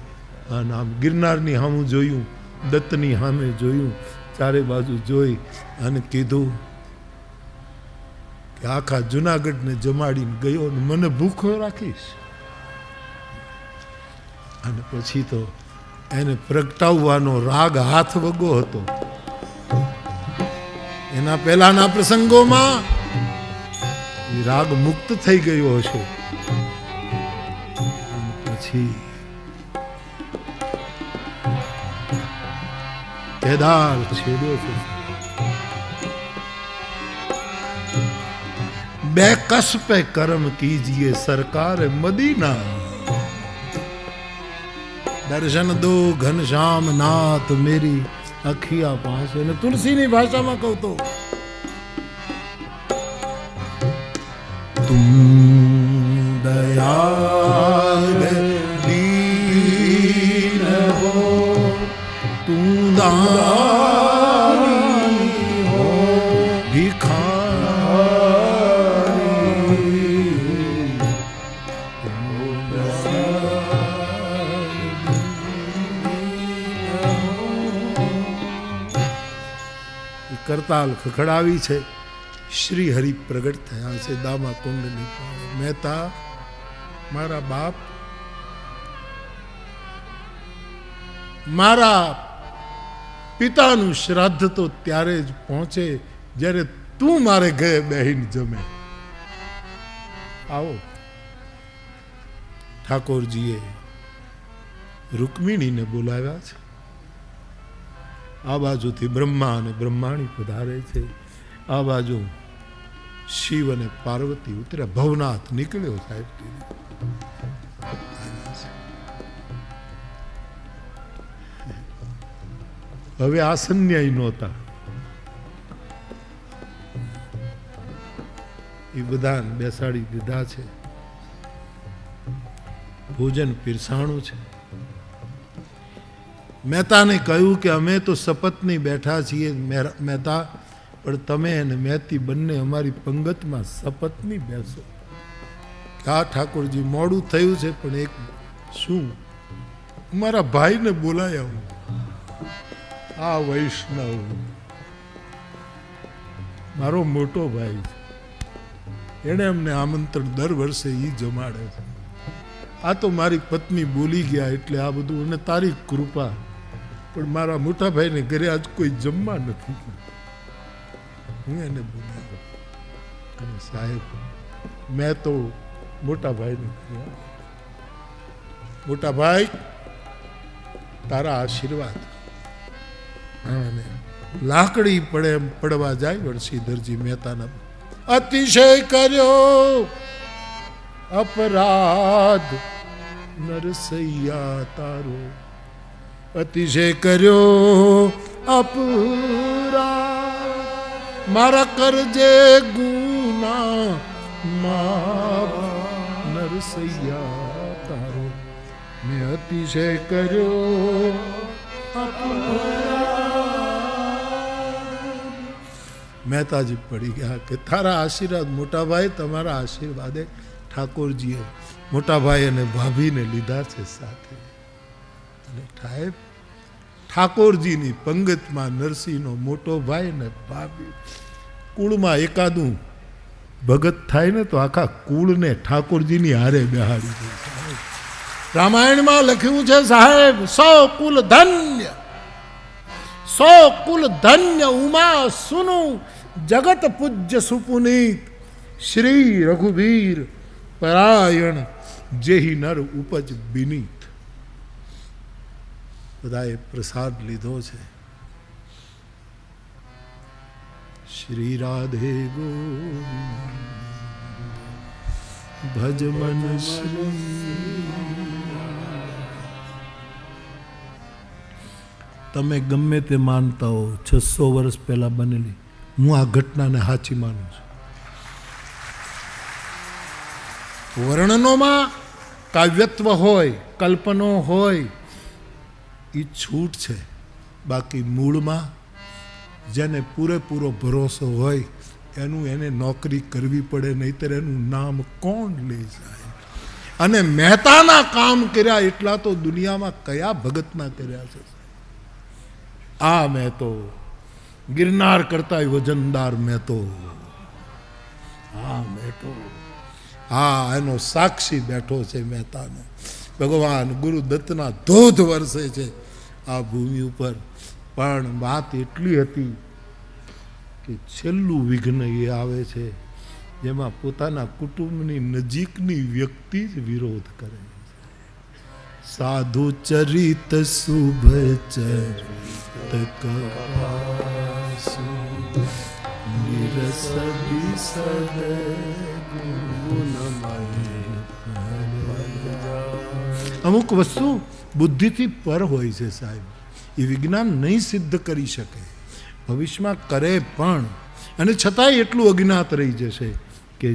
Speaker 1: અને આમ ગિરનારની સામું જોયું, દત્તની સામે જોયું, ચારે બાજુ જોઈ અને કીધું કે આખા જુનાગઢને જમાડીને ગયો ને મને ભૂખો રાખીશ. અને પછી તો એને પ્રગટાવવાનો રાગ હાથ વગો હતો. એના પહેલાના પ્રસંગોમાં એ રાગ મુક્ત થઈ ગયો હશે. પછી કેદાર છેડ્યો છે. બે કસ पे कर्म कीजिए सरकार मदीना, दर्शन दो घनश्याम नाथ मेरी अखिया पास. અને તુલસીની ભાષામાં કહું તો તુમ દયાલ દીન હો, તું દાની હો, કરતાલ ખખડાવી છે. શ્રી હરિ પ્રગટ થયા છે દામા કુંડની પાળે. મહેતા મારા બાપ, મારા પિતાનું શ્રાદ્ધ તો ત્યારે જ પહોંચે જ્યારે તું મારે ઘરે બેહીને જમે. આવો. ઠાકોરજીએ રૂકમિણીને બોલાવ્યા છે. આ બાજુથી બ્રહ્મા અને બ્રહ્માણી પધારે છે, આ બાજુ શિવ અને પાર્વતી ઉતર્યા. ભવનાથ નીકળ્યો સાહેબ. હવે આસન્યાય નહોતા, એ બધાને બેસાડી દીધા છે. ભોજન પીરસાણું છે. મહેતાને કહ્યું કે અમે તો શપથની બેઠા છીએ મહેતા, પણ તમે અને મહેતી બંને અમારી પંગતમાં શપથની બેસો. હા ઠાકોરજી મોડું થયું છે, પણ એક શું મારા ભાઈને બોલાયા હું. આ વૈષ્ણવ મારો મોટો ભાઈ છે, એણે અમને આમંત્રણ દર વર્ષે એ જમાડે છે. આ તો મારી પત્ની બોલી ગયા એટલે આ બધું, અને તારી કૃપા. પણ મારા મોટા ભાઈને ઘરે આજ કોઈ જમવા નથી. હું એને બોલાવ્યો અને સાહેબ મેં તો મોટા ભાઈને કહ્યું, મોટા ભાઈ તારા આશીર્વાદ. અને લાકડી પડે એમ પડવા જાય વણસીધરજી મહેતાના. અતિશય કર્યો અપરાધ નરસૈયા તારો, અતિશય કર્યો અપરાધ મારા કરજે ગુના માફ નરસૈયા તારો. મેં અતિશય કર્યો મહેતાજી પડી ગયા કે તારા આશીર્વાદ મોટાભાઈ, તમારા આશીર્વાદે ઠાકોરજીએ મોટાભાઈ અને ભાભીને લીધા છે સાથે. અને સાહેબ ઠાકોરજીની પંગતમાં નરસિંહનો મોટો ભાઈ ને ભાભી, કુળમાં એકાદું ભગત થાય ને તો આખા કુળને ઠાકોરજીની હારે બેહાડી દે. રામાયણમાં લખ્યું છે સાહેબ, 100 કુલ ધન્ય, 100 કુલ ધન્ય ઉમા સુનુ જગત પૂજ્ય સુપુનીત શ્રી રઘુવીર પરાયણ જેહી નર ઉપજ બિનીત. બધાએ પ્રસાદ લીધો છે. શ્રી રાધે ગોવિંદ ભજ મન શ્રી. તમે ગમે તે માનતા હો, 600 વર્ષ પહેલા બનેલી, હું આ ઘટનાને સાચી માનું છું. વર્ણનોમાં કાવ્યત્વ હોય, કલ્પનો હોય, એ છૂટ છે. બાકી મૂળમાં જેને પૂરેપૂરો ભરોસો હોય એને નોકરી કરવી પડે, નહીંતર એનું નામ કોણ લે જાય. અને મહેતાના કામ કર્યા એટલા તો દુનિયામાં કયા ભગતના કર્યા છે. આ મેં તો ગિરનાર કરતા વજનદાર મેં તો, હા મેં તો, હા એનો સાક્ષી બેઠો છે મહેતાનો. ભગવાન ગુરુદત્તના ધોધ વરસે છે આ ભૂમિ ઉપર. પણ વાત એટલી હતી કે છેલ્લું વિઘ્ન એ આવે છે જેમાં પોતાના કુટુંબની નજીકની વ્યક્તિ જ વિરોધ કરે. સાધુ ચરિત શુભ ચરિત કપાસુ નિરસ બિસદ અમુક વસ્તુ બુદ્ધિથી પર હોય છે સાહેબ, એ વિજ્ઞાન નહીં સિદ્ધ કરી શકે, ભવિષ્યમાં કરે પણ, અને છતાંય એટલું અજ્ઞાત રહી જશે કે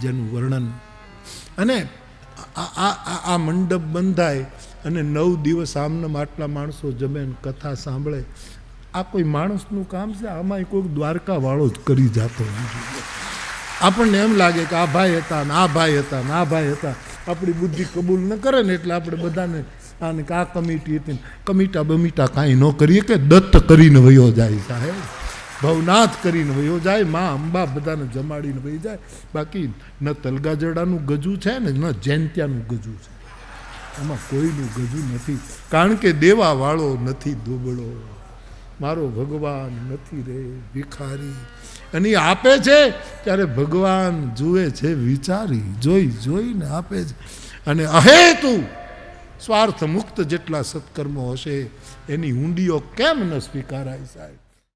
Speaker 1: જેનું વર્ણન. અને આ મંડપ બંધાય અને 9 દિવસ આમનામ આટલા માણસો જમે કથા સાંભળે, આ કોઈ માણસનું કામ છે? આમાં કોઈ દ્વારકા વાળો જ કરી જતો. આપણને એમ લાગે કે આ ભાઈ હતા ને આ ભાઈ હતા ને આ ભાઈ હતા, આપણી બુદ્ધિ કબૂલ ન કરે ને એટલે આપણે બધાને આને આ કમિટી હતી, કમિટા બમીટા કાંઈ ન કરીએ કે દત્ત કરીને વયો જાય સાહેબ, ભવનાથ કરીને વયો જાય, માં અંબા બધાને જમાડીને વહી જાય. બાકી ન તલગાજડાનું ગજું છે ને ન જયંત્યાનું ગજું છે, એમાં કોઈનું ગજું નથી. કારણ કે દેવાવાળો નથી દોબળો, મારો ભગવાન નથી રે ભિખારી. અને એ આપે છે ત્યારે ભગવાન જુએ છે વિચારી, જોઈને આપે છે. અને અહેતુ સ્વાર્થ મુક્ત જેટલા સત્કર્મો હશે એની ઊંડીઓ કેમ ન સ્વીકારાય સાહેબ?